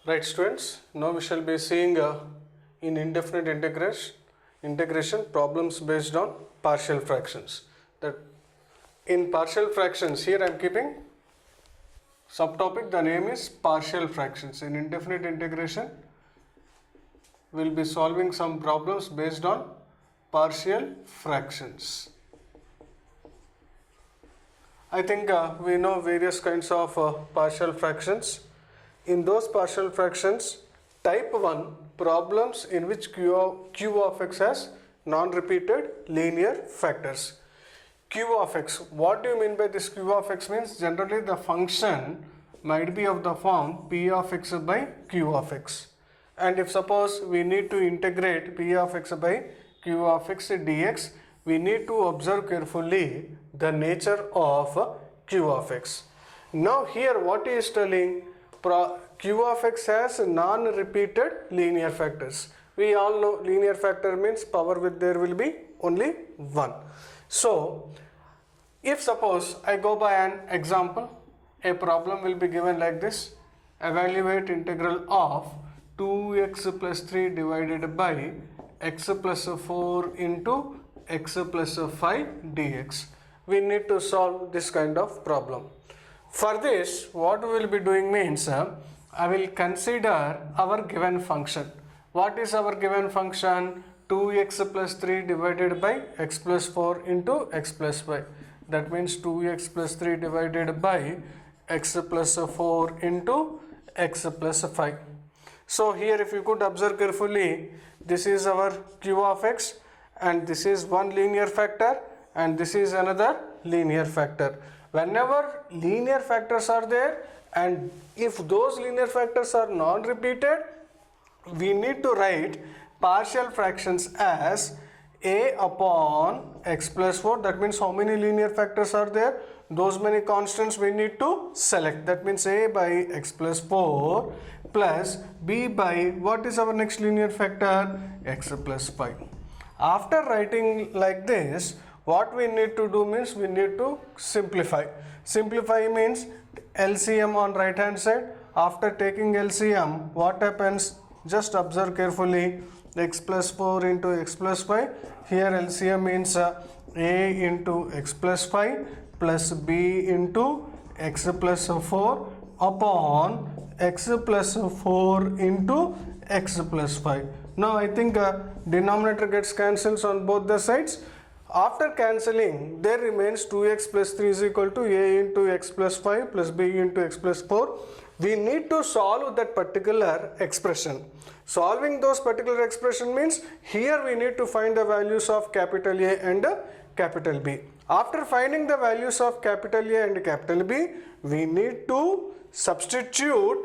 Right students, now we shall be seeing in indefinite integration problems based on partial fractions. That in partial fractions, here I am keeping subtopic, the name is partial fractions. In indefinite integration, we will be solving some problems based on partial fractions. I think we know various kinds of partial fractions. In those partial fractions, type 1 problems in which q of x has non-repeated linear factors. Q of x, what do you mean by this q of x? Means generally the function might be of the form p of x by q of x. And if suppose we need to integrate p of x by q of x dx, we need to observe carefully the nature of q of x. Now here what he is telling, q of x has non-repeated linear factors. We all know linear factor means power with there will be only 1. So if suppose I go by an example, a problem will be given like this: evaluate integral of 2x plus 3 divided by x plus 4 into x plus 5 dx. We need to solve this kind of problem. For this, what we will be doing means, I will consider our given function. What is our given function? 2x plus 3 divided by x plus 4 into x plus 5. That means 2x plus 3 divided by x plus 4 into x plus 5. So here if you could observe carefully, this is our q of x and this is one linear factor and this is another linear factor. Whenever linear factors are there and if those linear factors are non-repeated, we need to write partial fractions as a upon x plus 4. That means how many linear factors are there? Those many constants we need to select. That means a by x plus 4 plus b by, what is our next linear factor? X plus 5. After writing like this, what we need to do means we need to simplify. Simplify means LCM on right hand side. After taking LCM, what happens? Just observe carefully. X plus 4 into x plus 5. Here LCM means a into x plus 5 plus b into x plus 4 upon x plus 4 into x plus 5. Now I think denominator gets cancels on both the sides. After cancelling, there remains 2x plus 3 is equal to a into x plus 5 plus b into x plus 4. We need to solve that particular expression. Solving those particular expression means here we need to find the values of capital A and capital B. After finding the values of capital A and capital B, we need to substitute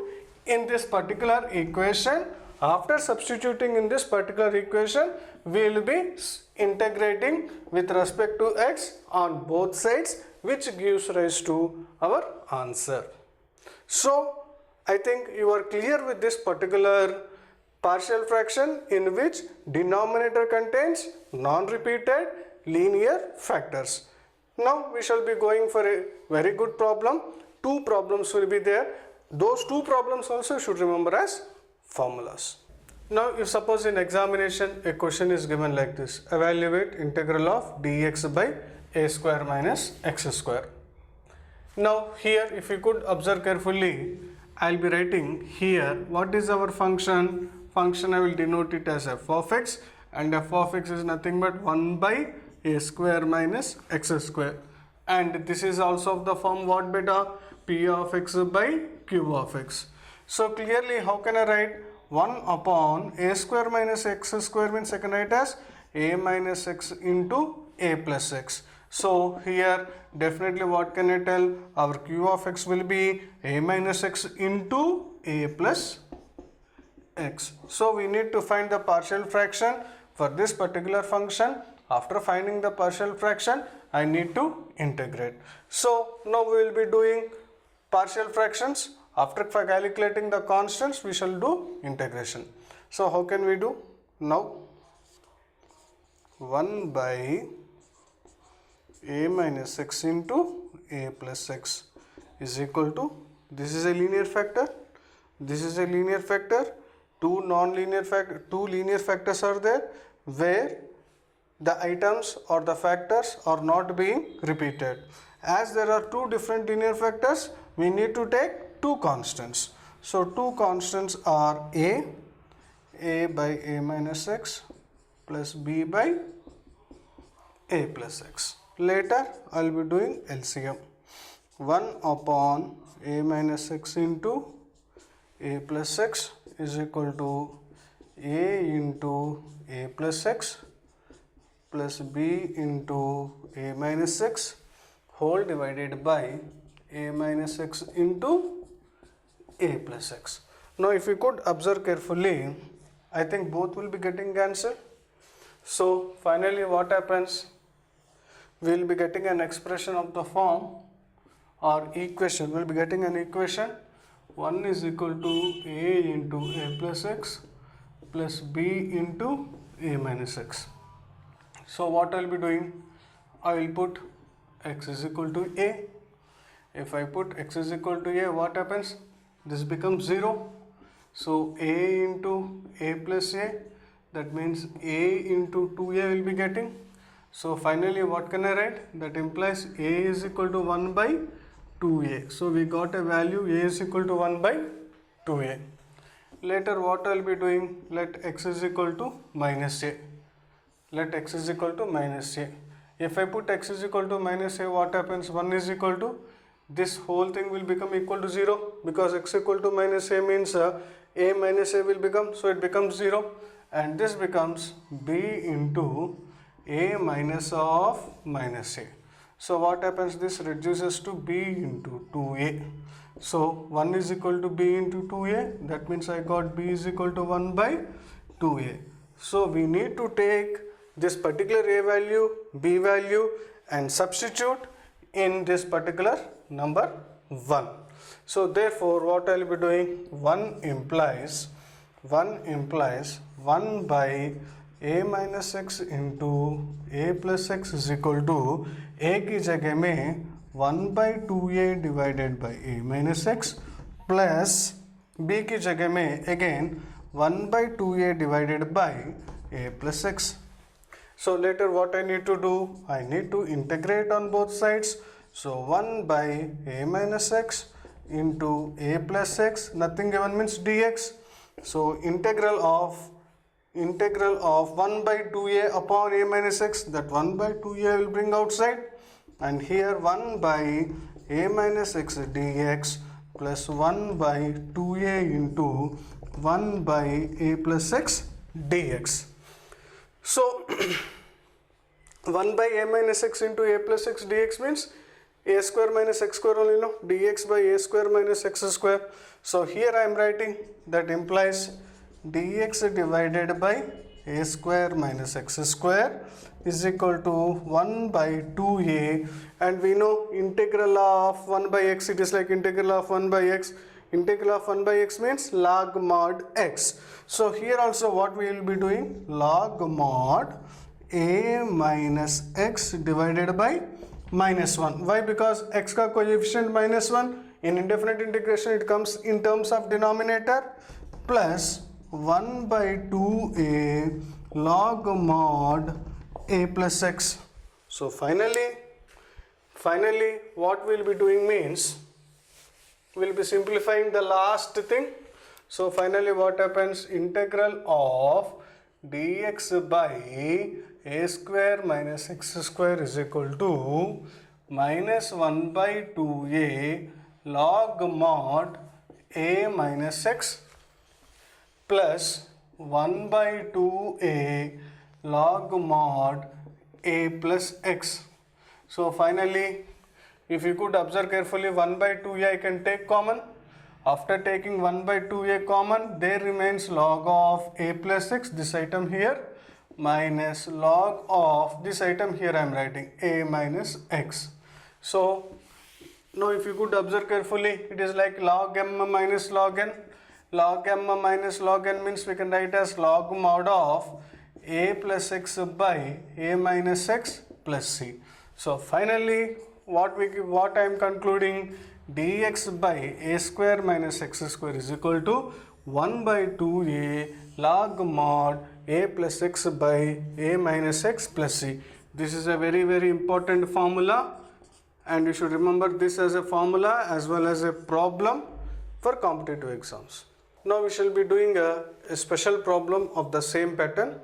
in this particular equation. After substituting in this particular equation, we will be integrating with respect to x on both sides, which gives rise to our answer. So I think you are clear with this particular partial fraction in which denominator contains non-repeated linear factors. Now we shall be going for a very good problem. Two problems will be there. Those two problems also should remember as formulas. Now if suppose in examination a question is given like this: evaluate integral of dx by a square minus x square. Now here if you could observe carefully, I will be writing here what is our function. Function I will denote it as f of x, and f of x is nothing but 1 by a square minus x square, and this is also of the form what beta? P of x by q of x. So clearly how can I write 1 upon a square minus x square means I can write as a minus x into a plus x. So here definitely what can I tell? Our q of x will be a minus x into a plus x. So we need to find the partial fraction for this particular function. After finding the partial fraction, I need to integrate. So now we will be doing partial fractions. After calculating the constants, we shall do integration. So how can we do? Now 1 by a minus x into a plus x is equal to, this is a linear factor, This is a linear factor. Two linear factors are there where the items or the factors are not being repeated. As there are two different linear factors, we need to take two constants. So two constants are a by a minus x plus b by a plus x. Later I will be doing LCM. 1 upon a minus x into a plus x is equal to a into a plus x plus b into a minus x whole divided by a minus x into a plus x. Now if you could observe carefully, I think both will be getting cancelled. So finally what happens? We will be getting an expression of the form or equation. We will be getting an equation. 1 is equal to a into a plus x plus b into a minus x. So what I will be doing? I will put x is equal to a. If I put x is equal to a, what happens? This becomes 0. So a into a plus a, that means a into 2a will be getting. So finally what can I write? That implies a is equal to 1 by 2a. So we got a value a is equal to 1 by 2a. Later what I will be doing? Let x is equal to minus a. Let x is equal to minus a. If I put x is equal to minus a, what happens? 1 is equal to, this whole thing will become equal to 0 because x equal to minus a means a minus a will become, so it becomes 0, and this becomes b into a minus of minus a. So what happens? This reduces to b into 2a. So 1 is equal to b into 2a, that means I got b is equal to 1 by 2a. So we need to take this particular a value, b value and substitute in this particular number 1. So therefore what I will be doing? 1 implies 1 by a minus x into a plus x is equal to a की जगह में 1 by 2a divided by a minus x plus b की जगह में again 1 by 2a divided by a plus x. So later what I need to do? I need to integrate on both sides. So 1 by a minus x into a plus x, nothing given means dx. So integral of 1 by 2a upon a minus x, that 1 by 2a will bring outside, and here 1 by a minus x dx plus 1 by 2a into 1 by a plus x dx. So 1 by a minus x into a plus x dx means a square minus x square only, no, dx by a square minus x square. So here I am writing that implies dx divided by a square minus x square is equal to 1 by 2a, and we know integral of 1 by x, it is like integral of 1 by x. Integral of 1 by x means log mod x. So here also what we will be doing? Log mod a minus x divided by minus 1. Why? Because x ka coefficient minus 1. In indefinite integration it comes in terms of denominator, plus 1 by 2a log mod a plus x. So finally what we will be doing means we will be simplifying the last thing. So finally what happens? Integral of dx by a square minus x square is equal to minus 1 by 2a log mod a minus x plus 1 by 2a log mod a plus x. So finally, if you could observe carefully, 1 by 2a I can take common. After taking 1 by 2a common, there remains log of a plus x, this item here, minus log of this item here I am writing a minus x. So now if you could observe carefully, it is like log m minus log n. Log m minus log n means we can write as log mod of a plus x by a minus x plus c. So finally what I am concluding, dx by a square minus x square is equal to 1 by 2a log mod a plus x by a minus x plus c. This is a very, very important formula, and you should remember this as a formula as well as a problem for competitive exams. Now we shall be doing a special problem of the same pattern.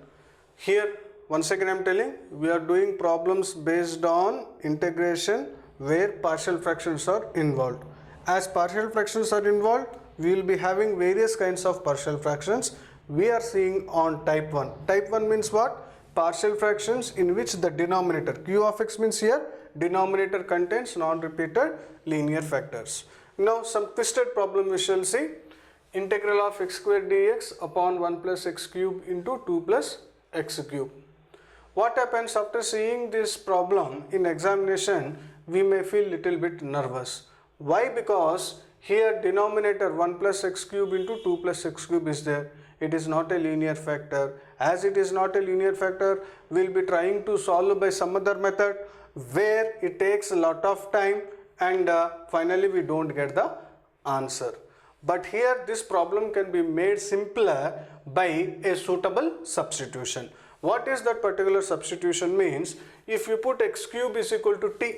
Here once again I am telling, we are doing problems based on integration where partial fractions are involved. As partial fractions are involved, we will be having various kinds of partial fractions. We are seeing on type 1. Type 1 means what? Partial fractions in which the denominator, q of x means here denominator contains non-repeated linear factors. Now some twisted problem we shall see. Integral of x square dx upon 1 plus x cube into 2 plus x cube. What happens after seeing this problem in examination? We may feel little bit nervous. Why? Because here denominator 1 plus x cube into 2 plus x cube is there. It is not a linear factor. As it is not a linear factor, we will be trying to solve by some other method where it takes a lot of time and finally we don't get the answer. But here this problem can be made simpler by a suitable substitution. What is that particular substitution means? If you put x cube is equal to t,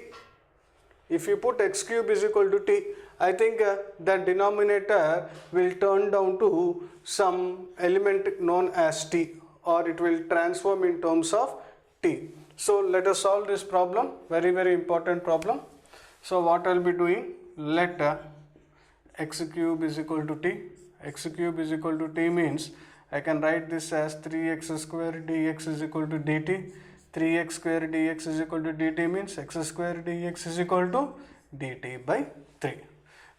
if you put x cube is equal to t, I think the denominator will turn down to some element known as t, or it will transform in terms of t. So let us solve this problem, very, very important problem. So what I will be doing, let x cube is equal to t. X cube is equal to t means I can write this as 3x square dx is equal to dt. 3x square dx is equal to dt means x square dx is equal to dt by 3.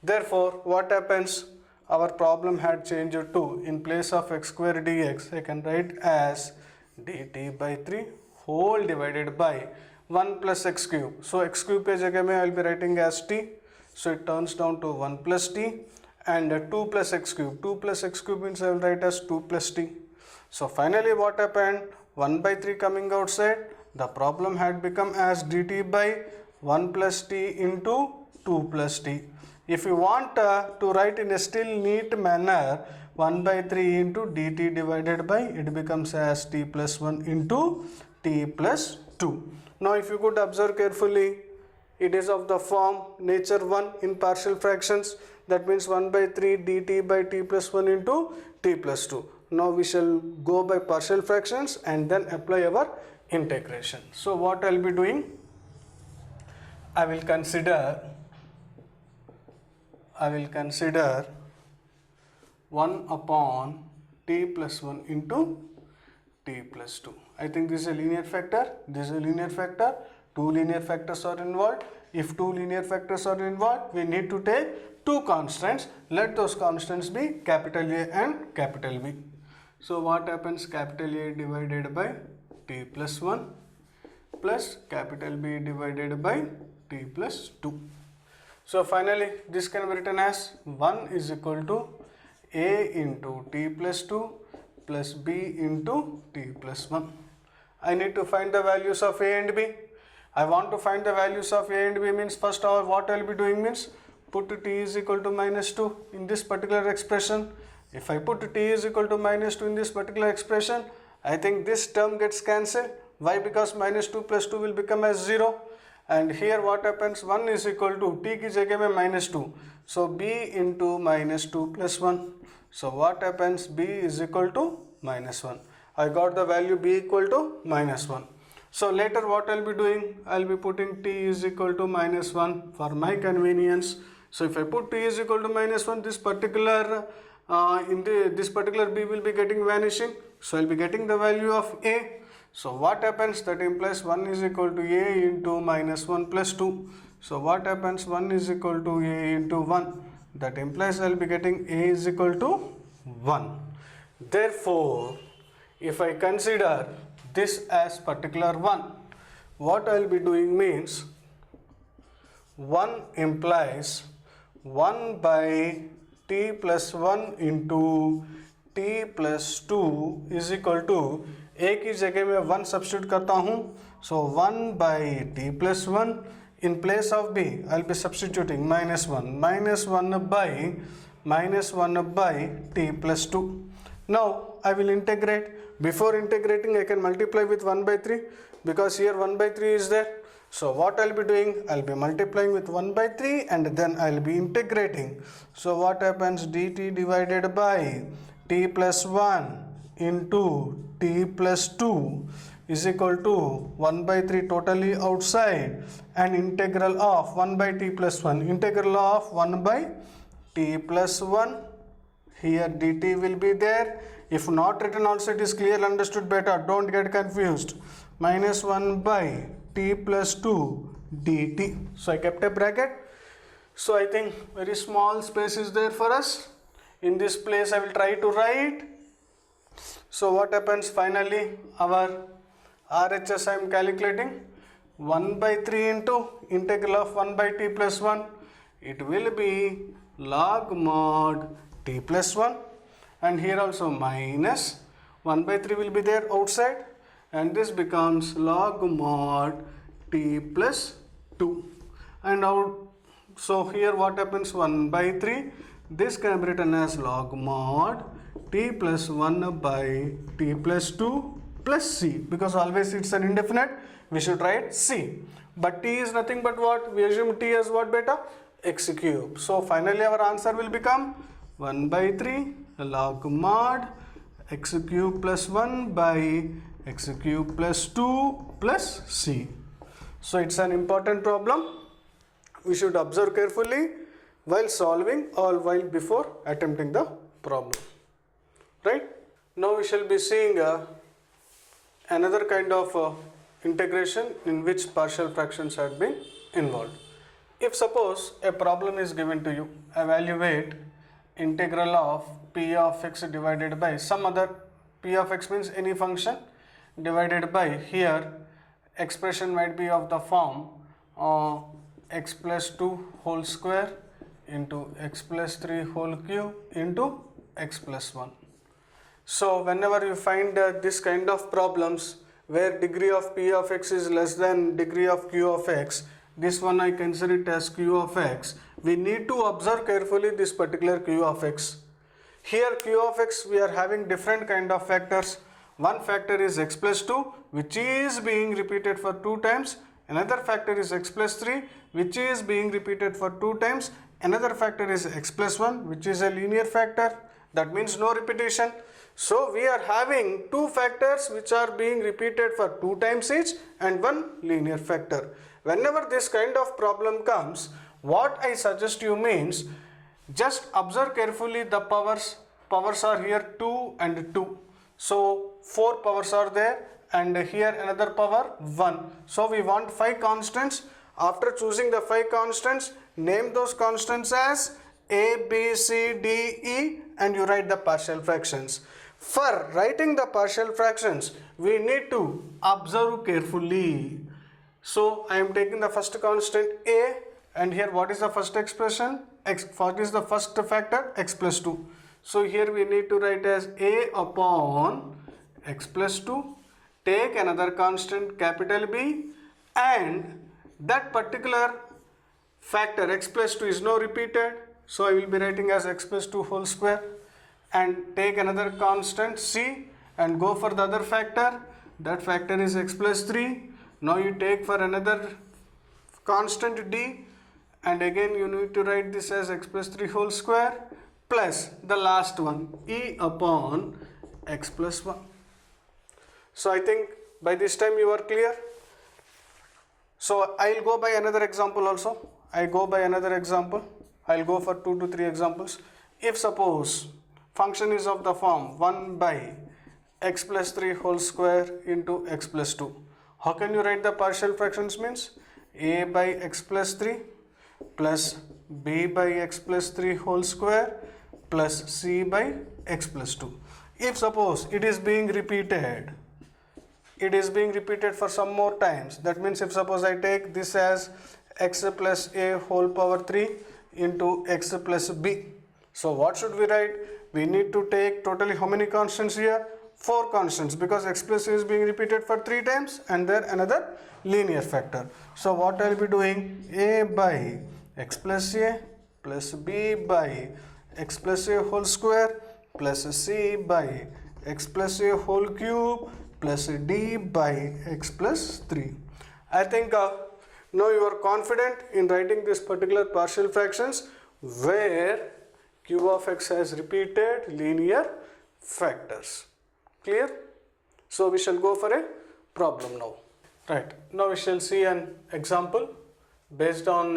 Therefore, what happens? Our problem had changed to, in place of x square dx, I can write as dt by 3 whole divided by 1 plus x cube. So x cube ke jagah mein I will be writing as t. So it turns down to 1 plus t, and 2 plus x cube. 2 plus x cube means I will write as 2 plus t. So finally what happened? 1 by 3 coming outside. The problem had become as dt by 1 plus t into 2 plus t. If you want to write in a still neat manner, 1 by 3 into dt divided by, it becomes as t plus 1 into t plus 2. Now if you could observe carefully, it is of the form nature 1 in partial fractions. That means 1 by 3 dt by t plus 1 into t plus 2. Now we shall go by partial fractions and then apply our integration. So what I will be doing? I will consider 1 upon t plus 1 into t plus 2. I think this is a linear factor. This is a linear factor. Two linear factors are involved. If two linear factors are involved, we need to take two constants. Let those constants be capital A and capital B. So what happens? Capital A divided by t plus 1 plus capital B divided by t plus 2. So finally this can be written as 1 is equal to a into t plus 2 plus b into t plus 1. I need to find the values of a and b. I want to find the values of a and b means first of all what I will be doing means put t is equal to minus 2 in this particular expression. If I put t is equal to minus 2 in this particular expression, I think this term gets cancelled. Why? Because minus 2 plus 2 will become as 0. And here what happens? 1 is equal to t ki jagah mein minus 2. So b into minus 2 plus 1. So what happens? B is equal to minus 1. I got the value b equal to minus 1. So later what I will be doing? I will be putting t is equal to minus 1 for my convenience. So if I put t is equal to minus 1, this particular this particular b will be getting vanishing. So I will be getting the value of a. So what happens? That implies 1 is equal to a into minus 1 plus 2. So what happens? 1 is equal to a into 1. That implies I will be getting a is equal to 1. Therefore, if I consider this as particular 1, what I will be doing means 1 implies 1 by t plus 1 into t plus 2 is equal to a की जगह में 1 substitute करता हूँ. So 1 by t plus 1 In place of b, I'll be substituting minus 1 by t plus 2. Now I will integrate. Before integrating, I can multiply with 1 by 3 because here 1 by 3 is there. So what I'll be doing, I'll be multiplying with 1 by 3 and then I'll be integrating. So what happens, dt divided by t plus 1 into t plus 2 is equal to 1 by 3 totally outside, and integral of 1 by t plus 1, integral of 1 by t plus 1. Here dt will be there. If not written also, it is clear, understood better, don't get confused. Minus 1 by t plus 2 dt. So I kept a bracket. So I think very small space is there for us. In this place I will try to write. So what happens finally, our RHS I am calculating 1 by 3 into integral of 1 by t plus 1. It will be log mod t plus 1, and here also minus 1 by 3 will be there outside, and this becomes log mod t plus 2. And now, so here what happens, 1 by 3, this can be written as log mod t plus 1 by t plus 2 plus c, because always it's an indefinite, we should write c. But t is nothing but what? We assume t as what, beta? X cube. So finally our answer will become 1 by 3 log mod x cube plus 1 by x cube plus 2 plus c. So it's an important problem. We should observe carefully while solving or while before attempting the problem. Right? Now we shall be seeing another kind of integration in which partial fractions have been involved. If suppose a problem is given to you, evaluate integral of p of x divided by some other, p of x means any function, divided by, here expression might be of the form x plus 2 whole square into x plus 3 whole cube into x plus 1. So whenever you find this kind of problems where degree of p of x is less than degree of q of x, this one I consider it as q of x. We need to observe carefully this particular q of x. Here q of x, we are having different kind of factors. One factor is x plus 2, which is being repeated for 2 times. Another factor is x plus 3, which is being repeated for 2 times. Another factor is x plus 1, which is a linear factor. That means no repetition. So we are having 2 factors which are being repeated for 2 times each and 1 linear factor. Whenever this kind of problem comes, what I suggest you means, just observe carefully the powers. Powers are here 2 and 2. So 4 powers are there, and here another power 1. So we want 5 constants. After choosing the 5 constants, name those constants as A, B, C, D, E, and you write the partial fractions. For writing the partial fractions, we need to observe carefully. So I am taking the first constant A, and here what is the first expression? X. What is the first factor? X plus 2. So here we need to write as A upon x plus 2. Take another constant capital B, and that particular factor x plus 2 is now repeated. So I will be writing as x plus 2 whole square, and take another constant C and go for the other factor. That factor is x plus 3. Now you take for another constant D, and again you need to write this as x plus 3 whole square plus the last one E upon x plus 1. So I think by this time you are clear. So I will go by another example also. I go by another example. I will go for 2 to 3 examples. If suppose function is of the form 1 by x plus 3 whole square into x plus 2. How can you write the partial fractions means? A by x plus 3 plus b by x plus 3 whole square plus c by x plus 2. If suppose it is being repeated, for some more times, that means if suppose I take this as x plus a whole power 3 into x plus b. So what should we write? We need to take totally how many constants here? 4 constants because x plus a is being repeated for 3 times and there another linear factor. So what I'll be doing, a by x plus a plus b by x plus a whole square plus c by x plus a whole cube plus d by x plus 3. I think now you are confident in writing this particular partial fractions where q of x has repeated linear factors. Clear? So we shall go for a problem now. Right, now we shall see an example based on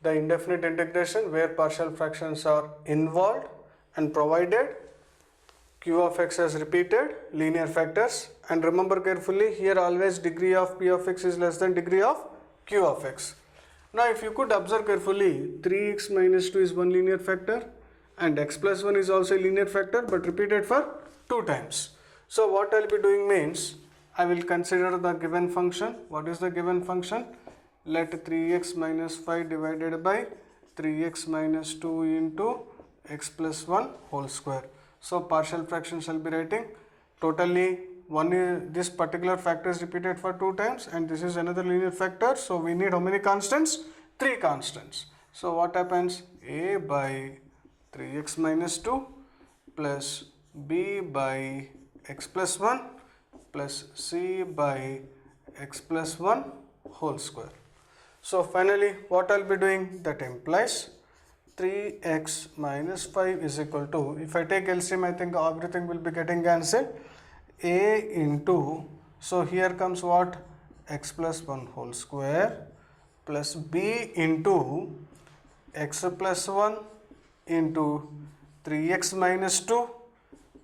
the indefinite integration where partial fractions are involved and provided q of x has repeated linear factors, and remember carefully here always degree of p of x is less than degree of q of x. Now if you could observe carefully, 3x minus 2 is one linear factor and x plus 1 is also a linear factor but repeated for 2 times. So what I'll be doing means I will consider the given function. What is the given function? Let 3x minus 5 divided by 3x minus 2 into x plus 1 whole square. So partial fraction shall be writing totally this particular factor is repeated for 2 times and this is another linear factor. So we need how many constants? 3 constants. So what happens? A by 3x minus 2 plus b by x plus 1 plus c by x plus 1 whole square. So finally what I'll be doing, that implies 3x minus 5 is equal to, if I take LCM I think everything will be getting cancelled, a into, so here comes what, x plus 1 whole square plus b into x plus 1 into 3x minus 2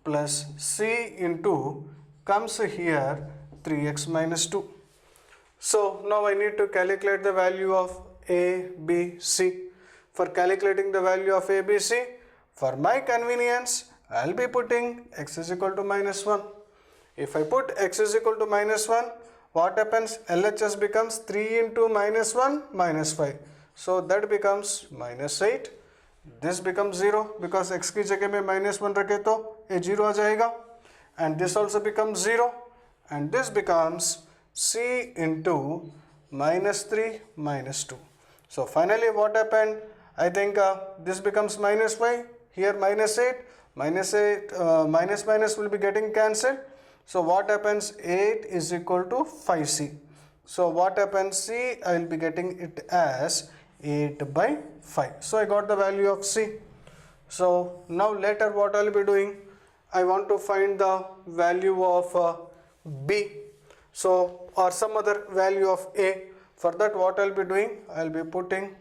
plus c into, comes here 3x minus 2. So now I need to calculate the value of a, b, c. For calculating the value of a, b, c, for my convenience I'll be putting x is equal to minus 1. If I put x is equal to minus 1, what happens? LHS becomes 3 into minus 1 minus 5. So that becomes minus 8. This becomes 0 because x की जगह में minus 1 रखे तो ये 0 आ जाएगा. And this also becomes 0. And this becomes c into minus 3 minus 2. So finally what happened? I think this becomes minus 5. Here minus 8. Minus minus will be getting cancelled. So what happens? 8 is equal to 5c. So what happens? C, I will be getting it as 8 by 5. So I got the value of c. So now later what I will be doing? I want to find the value of b. So or some other value of a. For that what I will be doing? I will be putting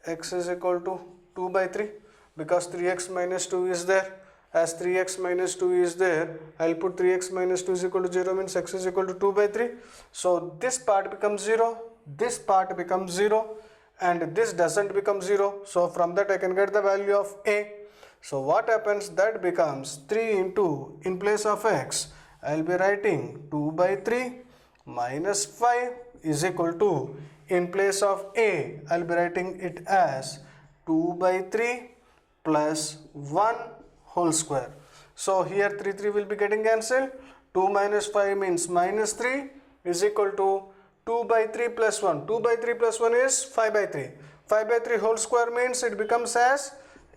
x is equal to 2 by 3 because 3x minus 2 is there. As 3x minus 2 is there, I will put 3x minus 2 is equal to 0 means x is equal to 2 by 3. So this part becomes 0, this part becomes 0 and this doesn't become 0. So from that I can get the value of a. So what happens? That becomes 3 into, in place of x, I will be writing 2 by 3 minus 5 is equal to, in place of a, I will be writing it as 2 by 3 plus 1 whole square. So here 3 will be getting cancelled. 2 minus 5 means minus 3 is equal to 2 by 3 plus 1. 2 by 3 plus 1 is 5 by 3. 5 by 3 whole square means it becomes as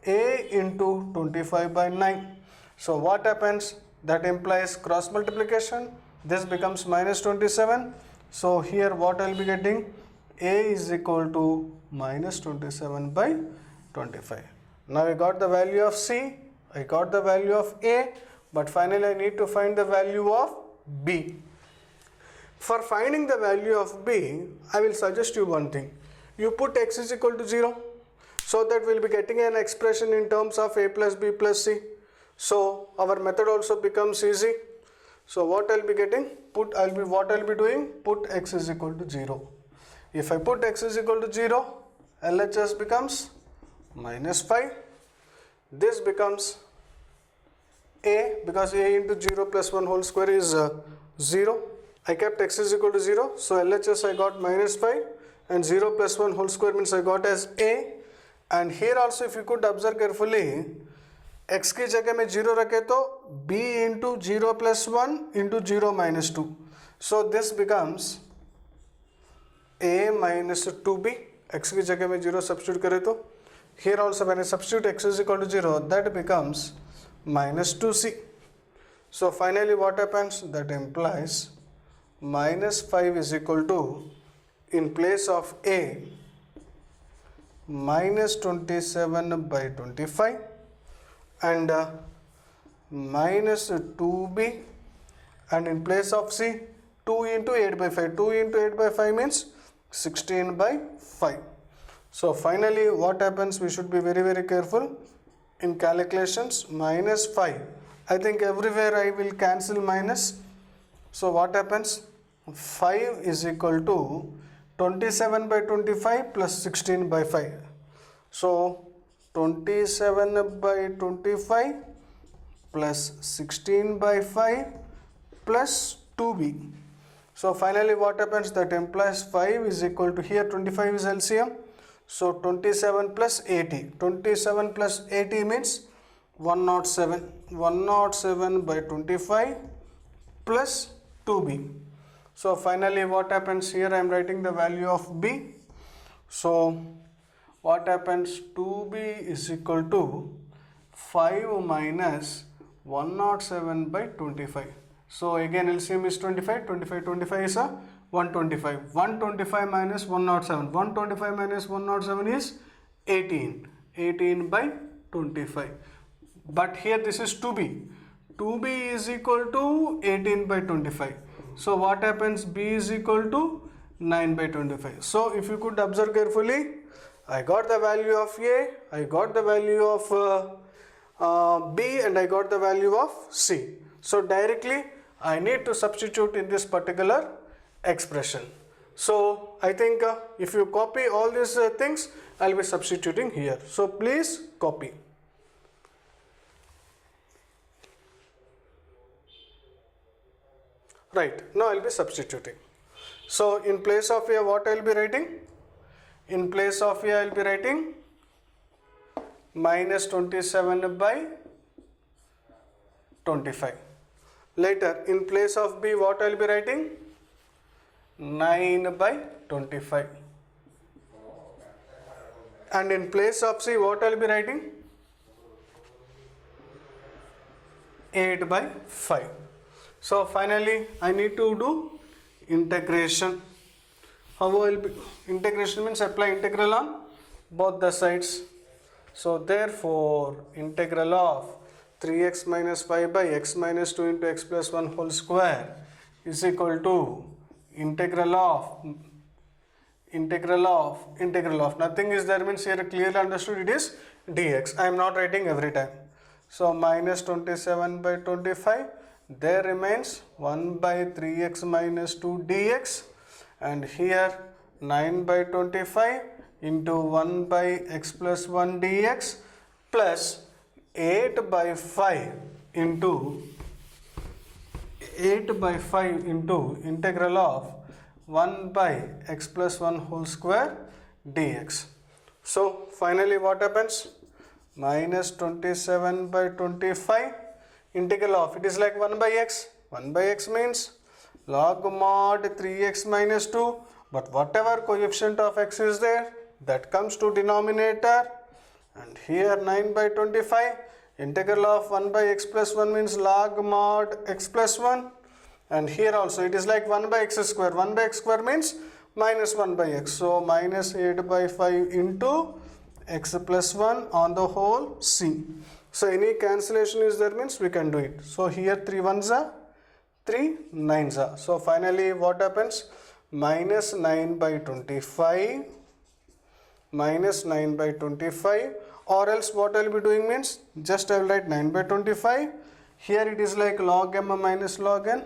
a into 25 by 9. So what happens? That implies cross multiplication. This becomes minus 27. So here what I will be getting? A is equal to minus 27 by 25. Now I got the value of c. I got the value of a, but finally I need to find the value of b. For finding the value of b, I will suggest you one thing. You put x is equal to 0, so that we will be getting an expression in terms of a plus b plus c. So our method also becomes easy. So what I will be getting? What I will be doing? Put x is equal to 0. If I put x is equal to 0, LHS becomes minus 5. This becomes a because a into 0 plus 1 whole square is 0. I kept x is equal to 0. So LHS I got minus 5 and 0 plus 1 whole square means I got as a. And here also if you could observe carefully, x की जगह में 0 रखे तो b into 0 plus 1 into 0 minus 2. So this becomes a minus 2b. x की जगह में 0 substitute करें तो here also when I substitute x is equal to 0, that becomes minus 2c. So finally what happens? That implies minus 5 is equal to, in place of a, minus 27 by 25 and minus 2b, and in place of c, 2 into 8 by 5. 2 into 8 by 5 means 16 by 5. So finally what happens? We should be very careful in calculations. Minus 5, I think everywhere I will cancel minus. So what happens? 5 is equal to 27 by 25 plus 16 by 5. So 27 by 25 plus 16 by 5 plus 2b. So finally what happens? That implies 5 is equal to, here 25 is LCM. So 27 plus 80. 27 plus 80 means 107. 107 by 25 plus 2b. So finally what happens? Here I am writing the value of b. So what happens? 2b is equal to 5 minus 107 by 25. So again LCM is 25. 25 is a 125. 125 minus 107. 125 minus 107 is 18. 18 by 25. But here this is 2b. 2b is equal to 18 by 25. So what happens? B is equal to 9 by 25. So if you could observe carefully, I got the value of A, I got the value of B, and I got the value of C. So directly I need to substitute in this particular expression. So I think if you copy all these things, I'll be substituting here. So please copy. Right, now I'll be substituting. So in place of A, what I'll be writing? In place of A, I'll be writing minus 27 by 25. Later, in place of B, what I'll be writing? 9 by 25. And in place of C, what I'll be writing? 8 by 5. So finally I need to do integration. How will be integration? Means apply integral on both the sides. So therefore integral of 3x minus 5 by x minus 2 into x plus 1 whole square is equal to integral of nothing is there, means here clearly understood it is dx. I am not writing every time. So minus 27 by 25, there remains 1 by 3x minus 2 dx, and here 9 by 25 into 1 by x plus 1 dx plus 8 by 5 into integral of 1 by x plus 1 whole square dx. So finally what happens? Minus 27 by 25 integral of, it is like 1 by x. 1 by x means log mod 3x minus 2, but whatever coefficient of x is there, that comes to denominator. And here 9 by 25 integral of 1 by x plus 1 means log mod x plus 1, and here also it is like 1 by x square. 1 by x square means minus 1 by x. So minus 8 by 5 into x plus 1 on the whole c. So any cancellation is there means we can do it. So here 3 ones are, 3 nines are. So finally what happens? Minus 9 by 25, minus 9 by 25, or else what I will be doing means just I will write 9 by 25. Here it is like log m minus log n.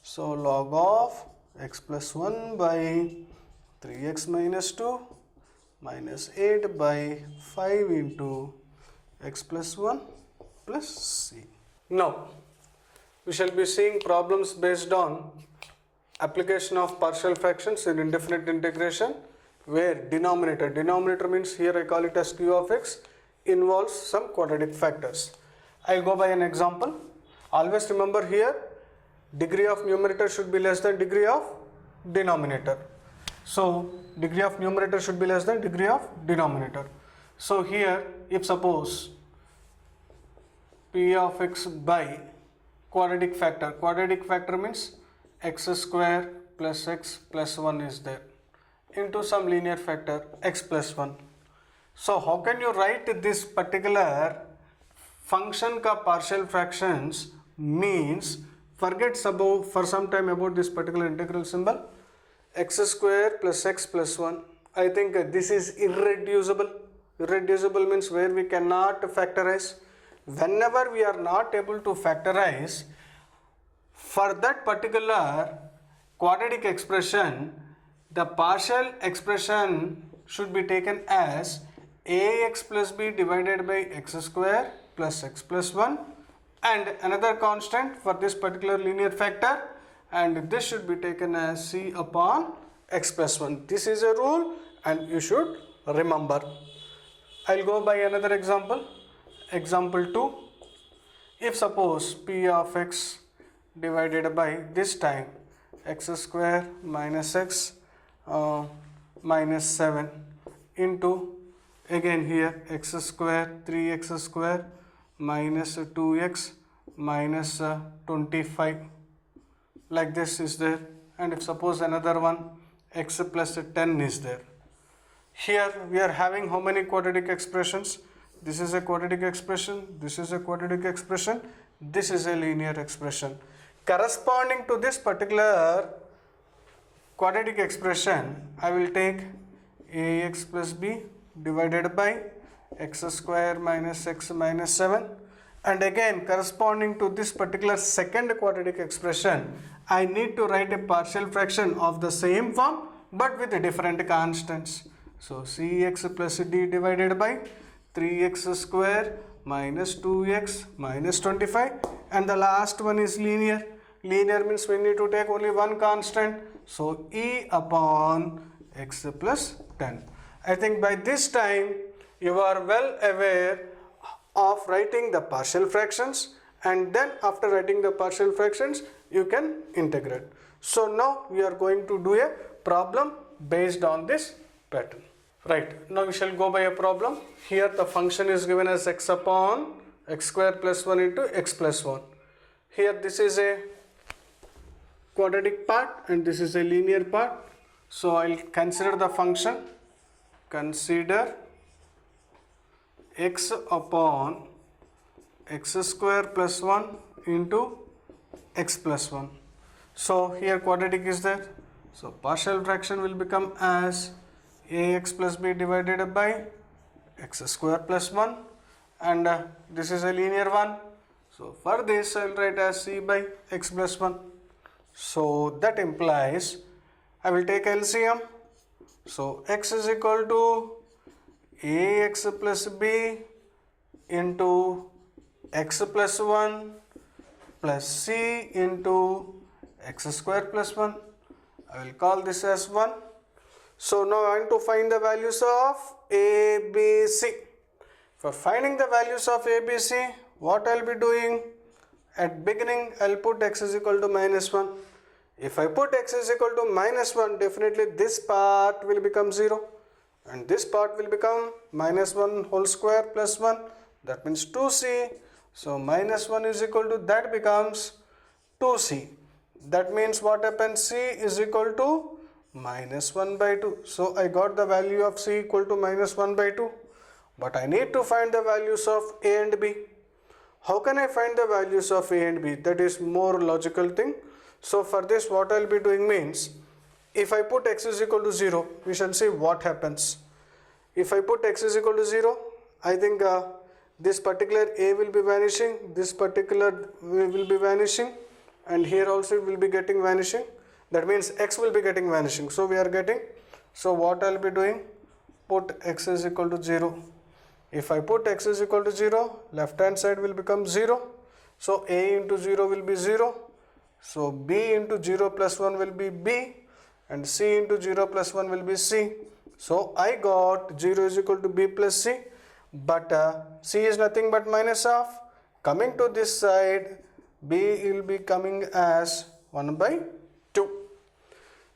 So log of x plus 1 by 3x minus 2 minus 8 by 5 into x plus 1 plus c. Now we shall be seeing problems based on application of partial fractions in indefinite integration, where denominator means here I call it as q of x, involves some quadratic factors. I'll go by an example. Always remember here, degree of numerator should be less than degree of denominator. So degree of numerator should be less than degree of denominator. So here, if suppose p of x by quadratic factor means x square plus x plus 1 is there into some linear factor x plus 1. So how can you write this particular function ka partial fractions? Means forget for some time about this particular integral symbol, x square plus x plus 1. I think this is irreducible. Irreducible means where we cannot factorize. Whenever we are not able to factorize, for that particular quadratic expression, the partial expression should be taken as ax plus b divided by x square plus x plus 1 and another constant for this particular linear factor, and this should be taken as c upon x plus 1. This is a rule and you should remember. I'll go by another example. Example 2. If suppose p of x divided by this time x square minus x minus 7 into again here x square 3x square minus 2x minus 25, like this is there, and if suppose another one x plus 10 is there. Here we are having how many quadratic expressions? This is a quadratic expression, this is a quadratic expression, this is a linear expression. Corresponding to this particular quadratic expression, I will take ax plus b divided by x square minus x minus 7, and again corresponding to this particular second quadratic expression, I need to write a partial fraction of the same form but with different constants. So cx plus d divided by 3x square minus 2x minus 25, and the last one is linear. Linear means we need to take only one constant, so e upon x plus 10. I think by this time you are well aware of writing the partial fractions, and then after writing the partial fractions you can integrate. So now we are going to do a problem based on this pattern. Right, now we shall go by a problem. Here the function is given as x upon x square plus 1 into x plus 1. Here this is a quadratic part and this is a linear part. So I will consider the function. Consider x upon x square plus 1 into x plus 1. So here quadratic is there. So partial fraction will become as ax plus b divided by x square plus 1, and this is a linear one. So for this I will write as c by x plus 1. So that implies I will take LCM. So x is equal to ax plus b into x plus 1 plus c into x square plus 1. I will call this as 1. So now I want to find the values of a, b, c. For finding the values of a, b, c, what I will be doing? At beginning I will put x is equal to minus 1. If I put x is equal to minus 1, definitely this part will become 0 and this part will become minus 1 whole square plus 1, that means 2c. So minus 1 is equal to, that becomes 2c. That means what happens? C is equal to minus 1 by 2. So I got the value of c equal to minus 1 by 2. But I need to find the values of a and b. How can I find the values of a and b? That is more logical thing. So for this what I will be doing means, if I put x is equal to 0, we shall see what happens. If I put x is equal to 0, I think this particular a will be vanishing, this particular will be vanishing, and here also it will be getting vanishing. That means x will be getting vanishing. So we are getting, so what I will be doing, put x is equal to 0. If I put x is equal to 0, left hand side will become 0. So a into 0 will be 0. So b into 0 plus 1 will be b, and c into 0 plus 1 will be c. So I got 0 is equal to b plus c, but c is nothing but minus half, Coming to this side, b will be coming as 1 by 2.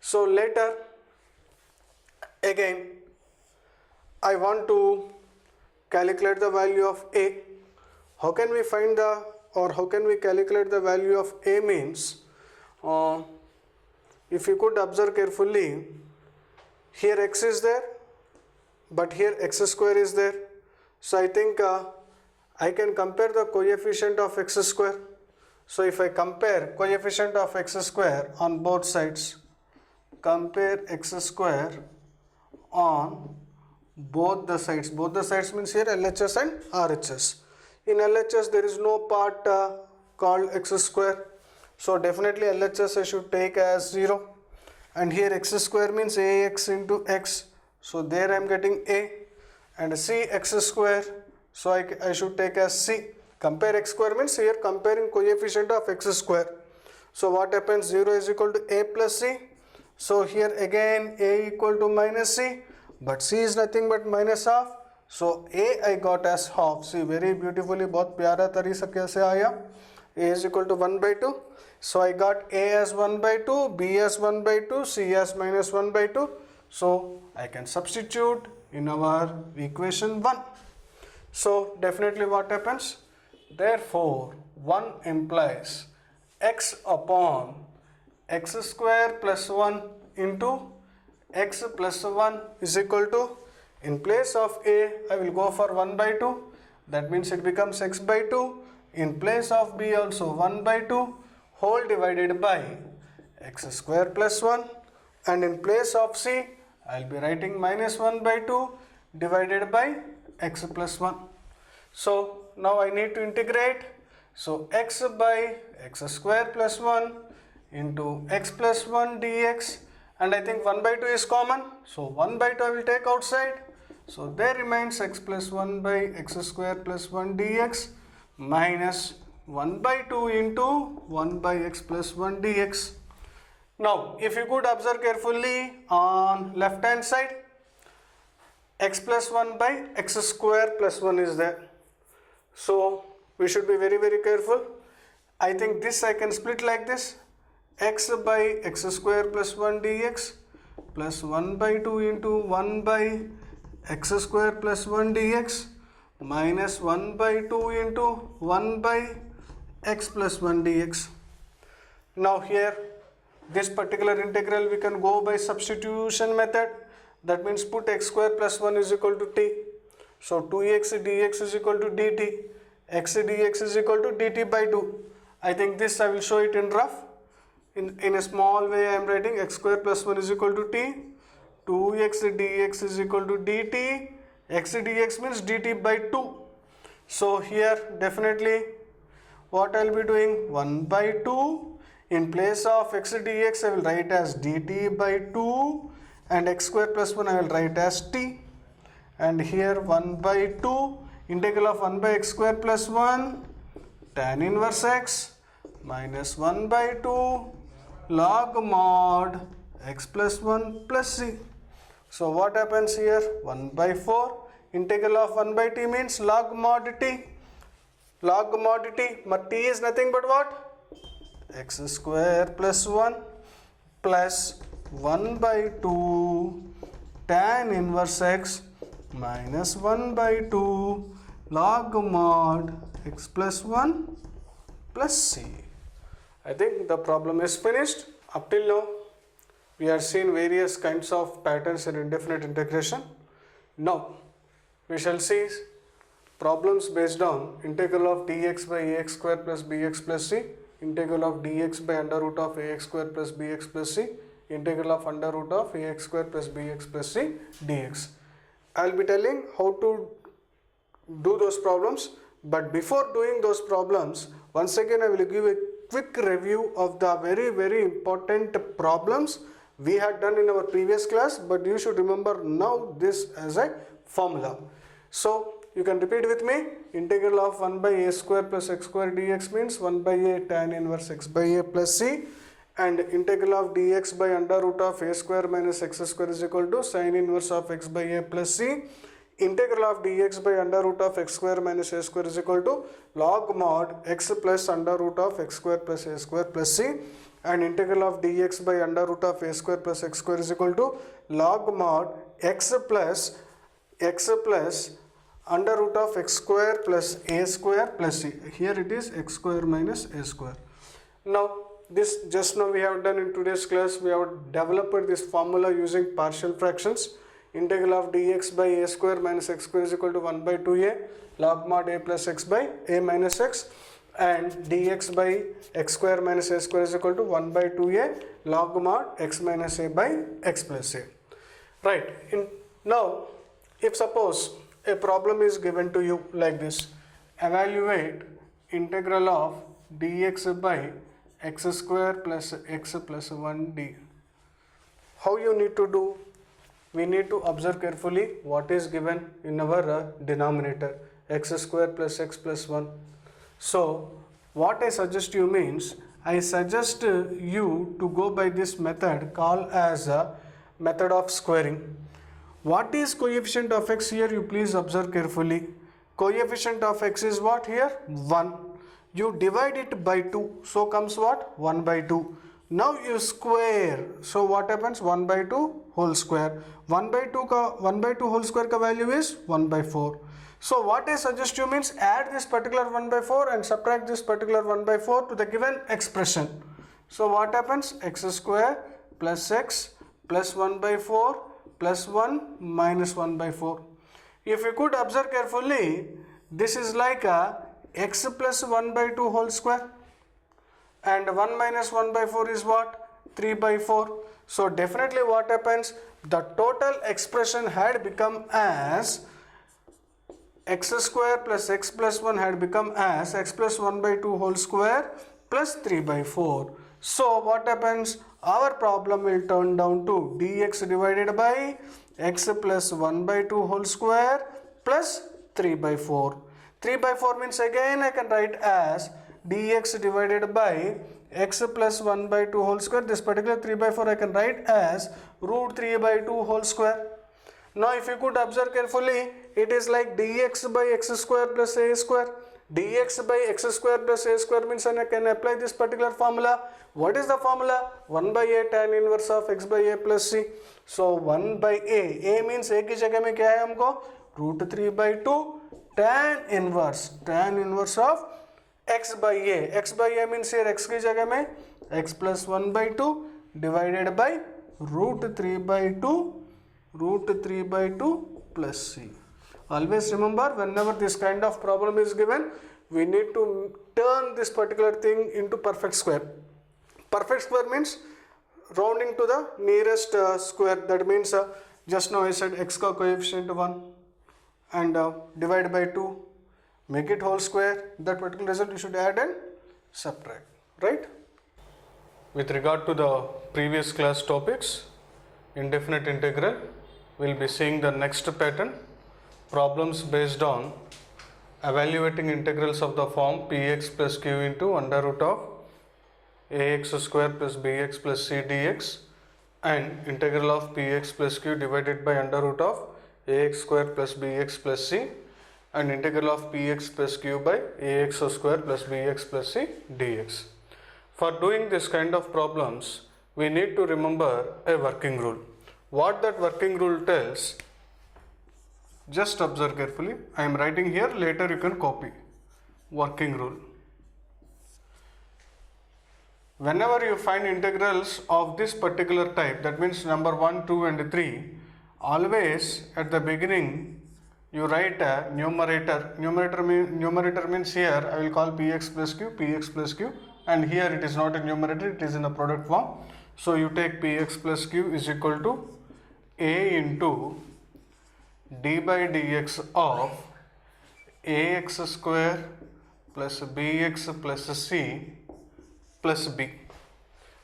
So later again I want to calculate the value of a. How can we find the, or how can we calculate the value of a means, if you could observe carefully, here x is there, but here x square is there. So I think I can compare the coefficient of x square. So if I compare coefficient of x square on both sides, compare x square on both the sides means here LHS and RHS. In LHS there is no part called x square, so definitely LHS I should take as 0, and here x square means ax into x, so there I am getting a, and c x square, so I should take as c. Compare x square means here comparing coefficient of x square. So what happens, 0 is equal to a plus c, so here again a equal to minus c, but c is nothing but minus half, so a I got as half. See, very beautifully, बहुत प्यारा तरीका कैसे आया, a is equal to 1 by 2, so I got a as 1 by 2, b as 1 by 2, c as minus 1 by 2, so I can substitute in our equation 1. So definitely what happens, therefore 1 implies x upon x square plus 1 into x plus 1 is equal to, in place of a I will go for 1 by 2, that means it becomes x by 2, in place of b also 1 by 2 whole divided by x square plus 1, and in place of c I will be writing minus 1 by 2 divided by x plus 1. So now I need to integrate, so x by x square plus 1 into x plus 1 dx, and I think 1 by 2 is common, so 1 by 2 I will take outside, so there remains x plus 1 by x square plus 1 dx minus 1 by 2 into 1 by x plus 1 dx. Now if you could observe carefully on left hand side, x plus 1 by x square plus 1 is there, so we should be very careful. I think this I can split like this, x by x square plus 1 dx plus 1 by 2 into 1 by x square plus 1 dx minus 1 by 2 into 1 by x plus 1 dx. Now here this particular integral we can go by substitution method, that means put x square plus 1 is equal to t, so 2x dx is equal to dt, x dx is equal to dt by 2. I think this I will show it in rough. In a small way I am writing x square plus 1 is equal to t, 2x dx is equal to dt, x dx means dt by 2. So here definitely what I will be doing, 1 by 2, in place of x dx I will write as dt by 2, and x square plus 1 I will write as t, and here 1 by 2 integral of 1 by x square plus 1 tan inverse x minus 1 by 2 log mod x plus 1 plus c. So what happens here, 1 by 4 integral of 1 by t means log mod t, but t is nothing but what, x square plus 1 plus 1 by 2 tan inverse x minus 1 by 2 log mod x plus 1 plus c. I think the problem is finished. Up till now we are seeing various kinds of patterns in indefinite integration. Now we shall see problems based on integral of dx by ax square plus bx plus c, integral of dx by under root of ax square plus bx plus c, integral of under root of ax square plus bx plus c dx. I will be telling how to do those problems, but before doing those problems, once again I will give a quick review of the very important problems we had done in our previous class, but you should remember now this as a formula. So you can repeat with me, integral of 1 by a square plus x square dx means 1 by a tan inverse x by a plus c, and integral of dx by under root of a square minus x square is equal to sin inverse of x by a plus c. integral of dx by under root of x square minus a square is equal to log mod x plus under root of x square plus a square plus c, and integral of dx by under root of a square plus x square is equal to log mod x plus under root of x square plus a square plus c. Here it is x square minus a square. Now this just now we have done in today's class. We have developed this formula using partial fractions. Integral of dx by a square minus x square is equal to 1 by 2a log mod a plus x by a minus x, and dx by x square minus a square is equal to 1 by 2a log mod x minus a by x plus a. Right. Now if suppose a problem is given to you like this, evaluate integral of dx by x square plus x plus 1d. How you need to do? We need to observe carefully what is given in our denominator, x square plus x plus 1. So what I suggest you means, I suggest you to go by this method called as a method of squaring. What is coefficient of x here? You please observe carefully. Coefficient of x is what here? 1. You divide it by 2. So comes what? 1 by 2. Now you square. So what happens? 1 by 2 whole square. 1 by 2 whole square ka value is 1 by 4. So what I suggest you means, add this particular 1 by 4 and subtract this particular 1 by 4 to the given expression. So what happens? X square plus x plus 1 by 4 plus 1 minus 1 by 4. If you could observe carefully, this is like a x plus 1 by 2 whole square, and 1 minus 1 by 4 is what? 3 by 4. So definitely what happens? The total expression had become as x square plus x plus 1 had become as x plus 1 by 2 whole square plus 3 by 4. So what happens? Our problem will turn down to dx divided by x plus 1 by 2 whole square plus 3 by 4. 3 by 4 means again I can write as dx divided by x plus 1 by 2 whole square. This particular 3 by 4 I can write as root 3 by 2 whole square. Now if you could observe carefully, it is like dx by x square plus a square. Dx by x square plus a square means I can apply this particular formula. What is the formula? 1 by a tan inverse of x by a plus c. So 1 by a means a की जगह में क्या है हमको? root 3 by 2 tan inverse of x by a. X by a means here x की जगह में x plus 1 by 2 divided by root 3 by 2 plus c. Always remember, whenever this kind of problem is given, we need to turn this particular thing into perfect square. Perfect square means rounding to the nearest square. That means just now I said x ka coefficient 1 and divide by 2, make it whole square. That particular result you should add and subtract, right? With regard to the previous class topics, indefinite integral, we'll be seeing the next pattern, problems based on evaluating integrals of the form px plus q into under root of ax square plus bx plus c dx, and integral of px plus q divided by under root of ax square plus bx plus c, and integral of px plus q by ax square plus bx plus c dx. For doing this kind of problems, we need to remember a working rule. What that working rule tells, just observe carefully. I am writing here, later you can copy. Working rule. Whenever you find integrals of this particular type, that means number 1, 2 and 3, always at the beginning you write a numerator. Numerator means here I will call px plus q, and here it is not a numerator, it is in the product form. So you take px plus q is equal to a into d by dx of ax square plus bx plus c plus b.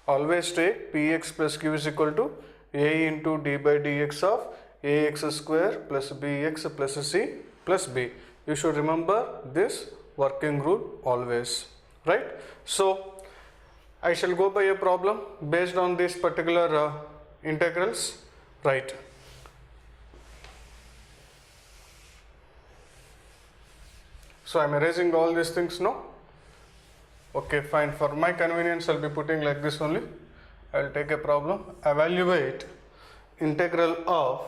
Always take px plus q is equal to a into d by dx of ax square plus bx plus c plus b. You should remember this working rule always, right? So I shall go by a problem based on these particular integrals, right? So I'm erasing all these things now. Okay, fine. For my convenience, I'll be putting like this only. I'll take a problem. Evaluate integral of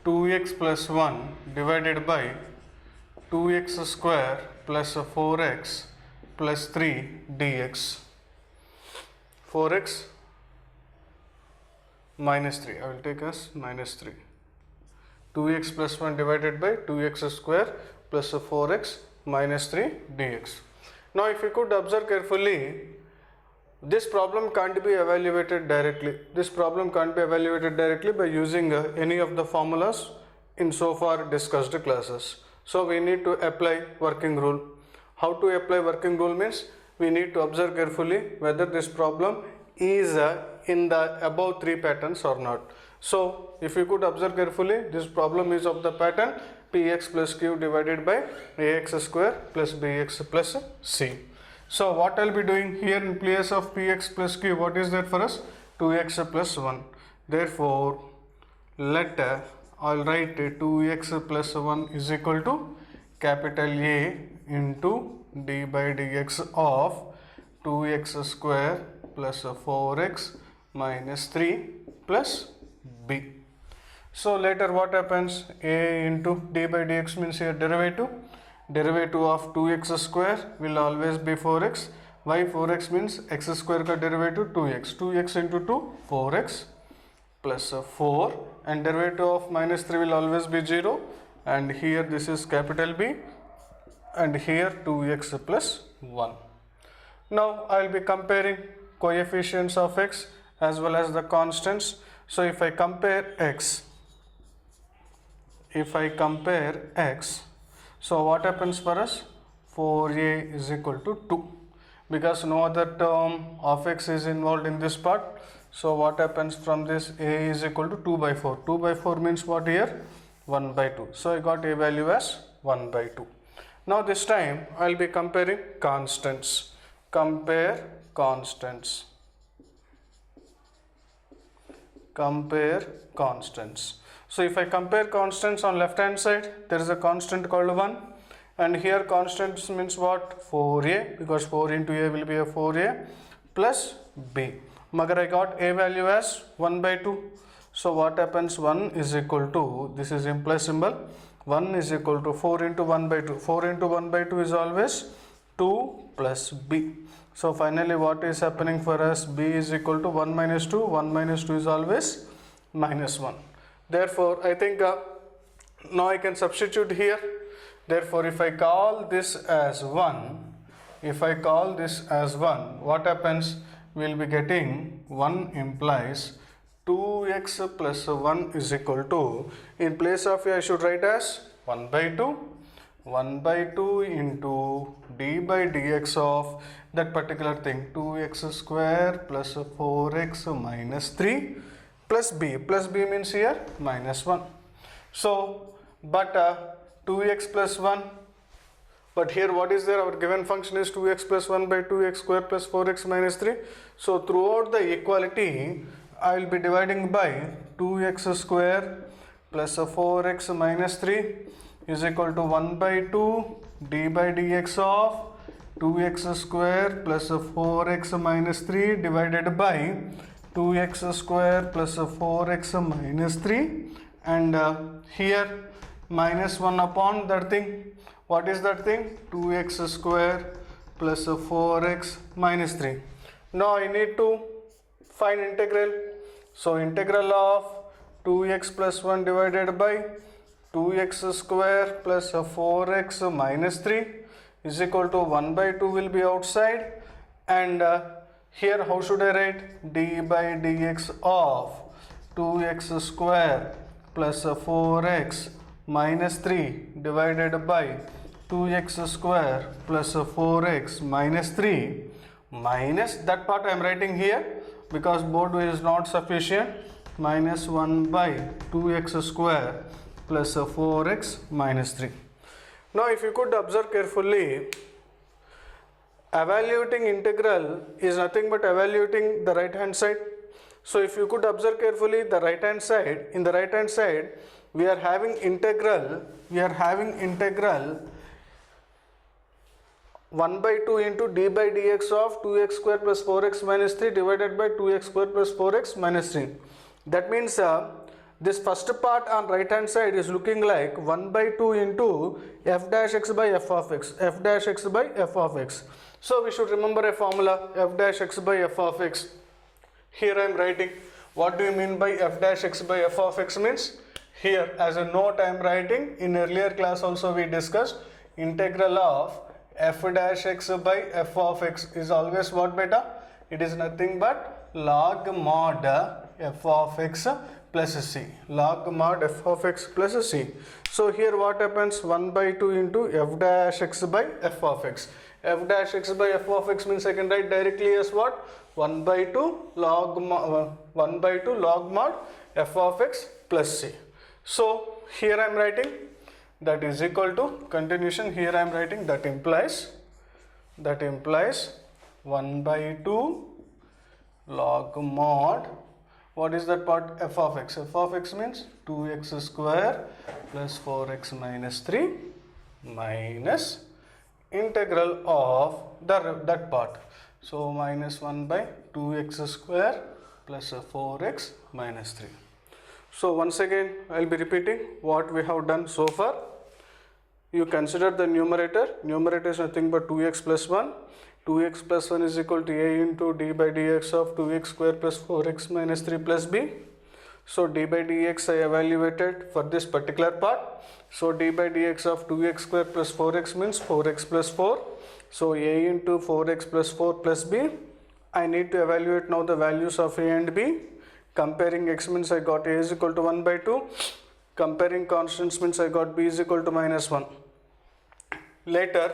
two x plus 1 divided by 2x square plus 4x plus 3 dx. 4x minus 3. I will take as minus 3. 2x plus 1 divided by 2x square plus 4x minus 3 dx. Now if you could observe carefully, this problem can't be evaluated directly. This problem can't be evaluated directly by using any of the formulas in so far discussed classes. So we need to apply working rule. How to apply working rule means we need to observe carefully whether this problem is in the above three patterns or not. So if you could observe carefully, this problem is of the pattern px plus q divided by ax square plus bx plus c. So what I'll be doing here in place of px plus q, what is that for us? 2x plus 1. Therefore, let I'll write 2x plus 1 is equal to capital A into d by dx of 2x square plus 4x minus 3 plus b. So later what happens? A into d by dx means here derivative. Derivative of 2x square will always be 4x. Why 4x means x square ka derivative 2x. 2x into 2, 4x plus 4, and derivative of minus 3 will always be 0, and here this is capital B, and here 2x plus 1. Now I will be comparing coefficients of x as well as the constants. So if I compare x, so what happens for us? 4a is equal to 2, because no other term of x is involved in this part. So what happens from this? A is equal to 2 by 4. 2 by 4 means what here? 1 by 2. So I got a value as 1 by 2. Now this time I will be comparing constants. Compare constants. So if I compare constants on left hand side, there is a constant called 1, and here constants means what? 4a, because 4 into a will be a 4a plus b. Magar I got a value as 1 by 2. So what happens? 1 is equal to, this is implied symbol, 1 is equal to 4 into 1 by 2. 4 into 1 by 2 is always 2 plus b. So finally what is happening for us? B is equal to 1 minus 2. 1 minus 2 is always minus 1. Therefore I think now I can substitute here. Therefore if I call this as 1, what happens? We will be getting 1 implies 2x plus 1 is equal to, in place of a I should write as 1 by 2. 1 by 2 into d by dx of that particular thing, 2x square plus 4x minus 3 plus b. Plus b means here minus 1. So, but 2x plus 1, but here what is there? Our given function is 2x plus 1 by 2x square plus 4x minus 3. So throughout the equality, I will be dividing by 2x square plus 4x minus 3 is equal to 1 by 2 d by dx of 2x square plus 4x minus 3 divided by 2x square plus 4x minus 3, and here minus 1 upon that thing. What is that thing? 2x square plus 4x minus 3. Now I need to find integral. So integral of 2x plus 1 divided by 2x square plus 4x minus 3 is equal to 1 by 2 will be outside, and here how should I write? D by dx of 2x square plus 4x minus 3 divided by 2x square plus 4x minus 3 minus that part I am writing here because board is not sufficient, minus 1 by 2x square plus 4x minus 3. Now if you could observe carefully, evaluating integral is nothing but evaluating the right hand side. So if you could observe carefully the right hand side, in the right hand side we are having integral 1 by 2 into d by dx of 2x square plus 4x minus 3 divided by 2x square plus 4x minus 3. That means this first part on right hand side is looking like 1 by 2 into f dash x by f of x, f dash x by f of x. So we should remember a formula, f dash x by f of x. Here I am writing, what do you mean by f dash x by f of x means? Here as a note I am writing, in earlier class also we discussed, integral of f dash x by f of x is always what beta? It is nothing but log mod f of x plus c, log mod f of x plus c. So here what happens, 1 by 2 into f dash x by f of x. F dash x by f of x means I can write directly as what? 1 by 2 log mod f of x plus c. So here I am writing that is equal to, continuation, here I am writing that implies 1 by 2 log mod, what is that part? F of x. F of x means 2x square plus 4x minus 3 minus integral of that part. So minus 1 by 2x square plus 4x minus 3. So once again I will be repeating what we have done so far. You consider the numerator. Numerator is nothing but 2x plus 1. 2x plus 1 is equal to a into d by dx of 2x square plus 4x minus 3 plus b. So d by dx I evaluated for this particular part. So d by dx of 2x square plus 4x means 4x plus 4. So a into 4x plus 4 plus b. I need to evaluate now the values of a and b. Comparing x means I got a is equal to 1 by 2. Comparing constants means I got b is equal to minus 1. Later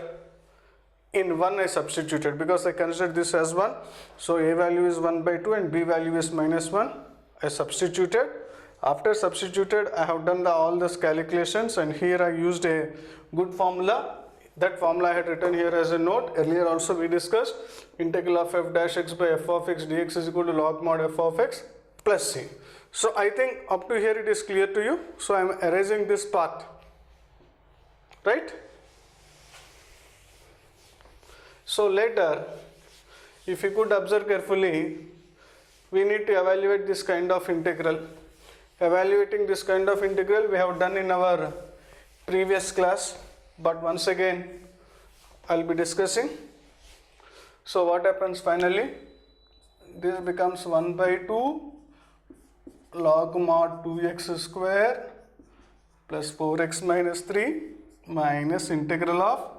in 1 I substituted because I considered this as 1. So a value is 1 by 2 and b value is minus 1. I substituted. After substituted I have done all these calculations and here I used a good formula. That formula I had written here as a note. Earlier also we discussed integral of f dash x by f of x dx is equal to log mod f of x plus c. So I think up to here it is clear to you. So I am erasing this part, right? So later, if you could observe carefully, we need to evaluate this kind of integral. Evaluating this kind of integral we have done in our previous class, but once again I will be discussing. So what happens finally? This becomes 1 by 2 log mod 2x square plus 4x minus 3 minus integral of,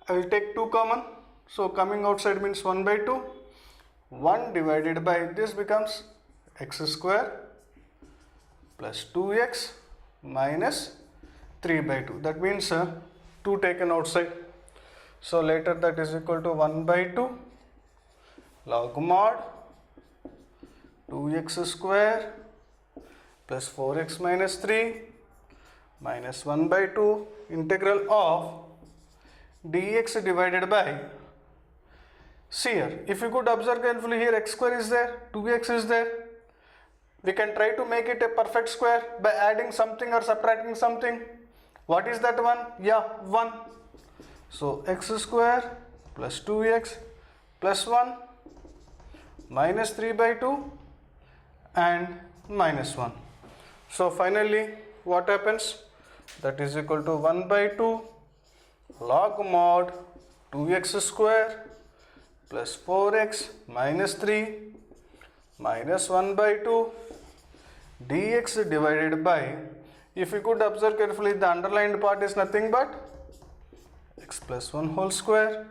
I will take 2 common. So coming outside means 1 by 2. 1 divided by this becomes x square plus 2x minus 3 by 2. That means 2 taken outside. So later that is equal to 1 by 2 log mod 2x square plus 4x minus 3 minus 1 by 2 integral of dx divided by, see here, if you could observe carefully here x square is there, 2x is there. We can try to make it a perfect square by adding something or subtracting something. What is that one? Yeah, 1. So x square plus 2x plus 1 minus 3 by 2 and minus 1. So finally what happens? That is equal to 1 by 2 log mod 2x square plus 4x minus 3 minus 1 by 2 dx divided by, if you could observe carefully, the underlined part is nothing but x plus 1 whole square,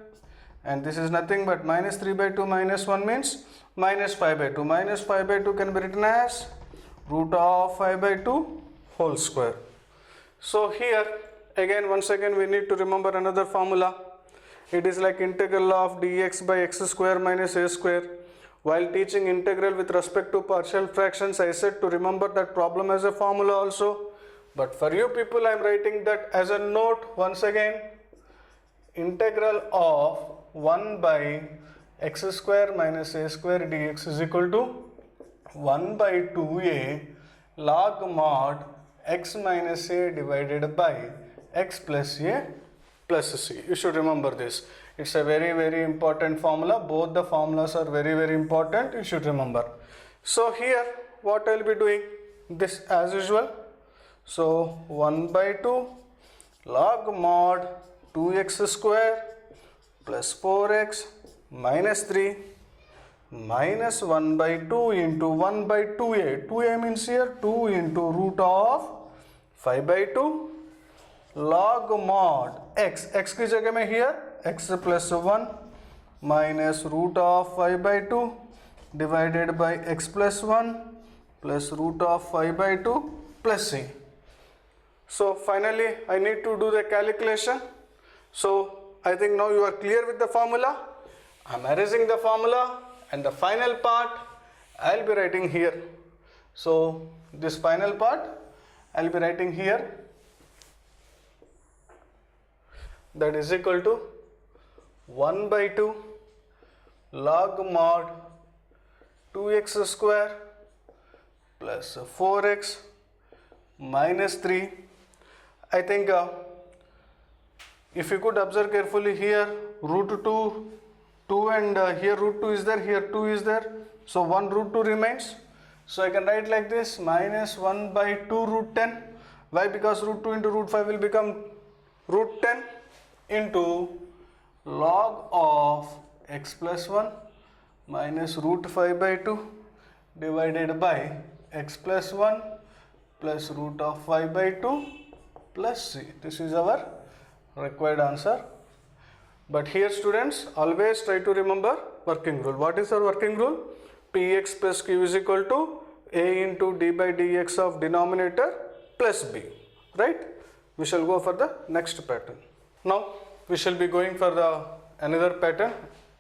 and this is nothing but minus 3 by 2 minus 1 means minus 5 by 2. Minus 5 by 2 can be written as root of 5 by 2 whole square. So here again, once again we need to remember another formula. It is like integral of dx by x square minus a square. While teaching integral with respect to partial fractions, I said to remember that problem as a formula also. But for you people I am writing that as a note once again. Integral of 1 by x square minus a square dx is equal to 1 by 2a log mod x minus a divided by x plus a plus c. You should remember this. It's a very, very important formula. Both the formulas are very, very important. You should remember. So here what I'll be doing, this as usual. So 1 by 2 log mod 2x square plus 4x minus 3 minus 1 by 2 into 1 by 2a. 2a means here 2 into root of 5 by 2 log mod x. X की जगह में here x plus 1 minus root of 5 by 2 divided by x plus 1 plus root of 5 by 2 plus c. So finally I need to do the calculation. So I think now you are clear with the formula. I am erasing the formula and the final part I will be writing here. So this final part I will be writing here, that is equal to 1 by 2 log mod 2x square plus 4x minus 3. I think if you could observe carefully here, root 2 and here root 2 is there, here 2 is there. So 1 root 2 remains. So I can write like this, minus 1 by 2 root 10. Why? Because root 2 into root 5 will become root 10 into log of x plus 1 minus root 5 by 2 divided by x plus 1 plus root of 5 by 2 plus c. This is our required answer. But here students, always try to remember working rule. What is our working rule? Px plus q is equal to a into d by dx of denominator plus b. Right? We shall go for the next pattern. Now we shall be going for the another pattern,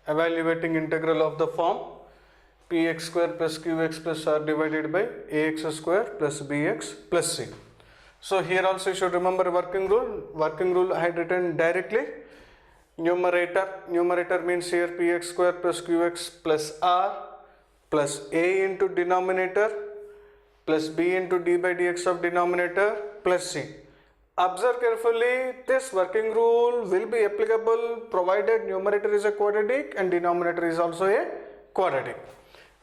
evaluating integral of the form px square plus qx plus r divided by ax square plus bx plus c. So here also you should remember working rule. Working rule I had written directly. Numerator means here px square plus qx plus r plus a into denominator plus b into d by dx of denominator plus c. Observe carefully, this working rule will be applicable provided numerator is a quadratic and denominator is also a quadratic.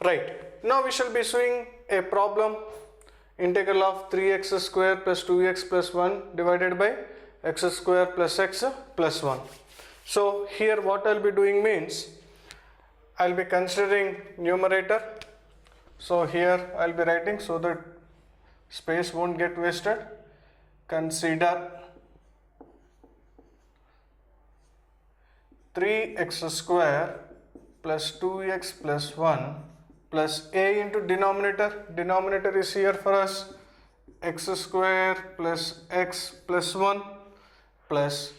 Right. Now we shall be seeing a problem, integral of 3x square plus 2x plus 1 divided by x square plus x plus 1. So here what I will be doing means, I will be considering numerator. So here I will be writing so that space won't get wasted. Consider 3x square plus 2x plus 1 plus a into denominator. Denominator is here for us x square plus x plus 1 plus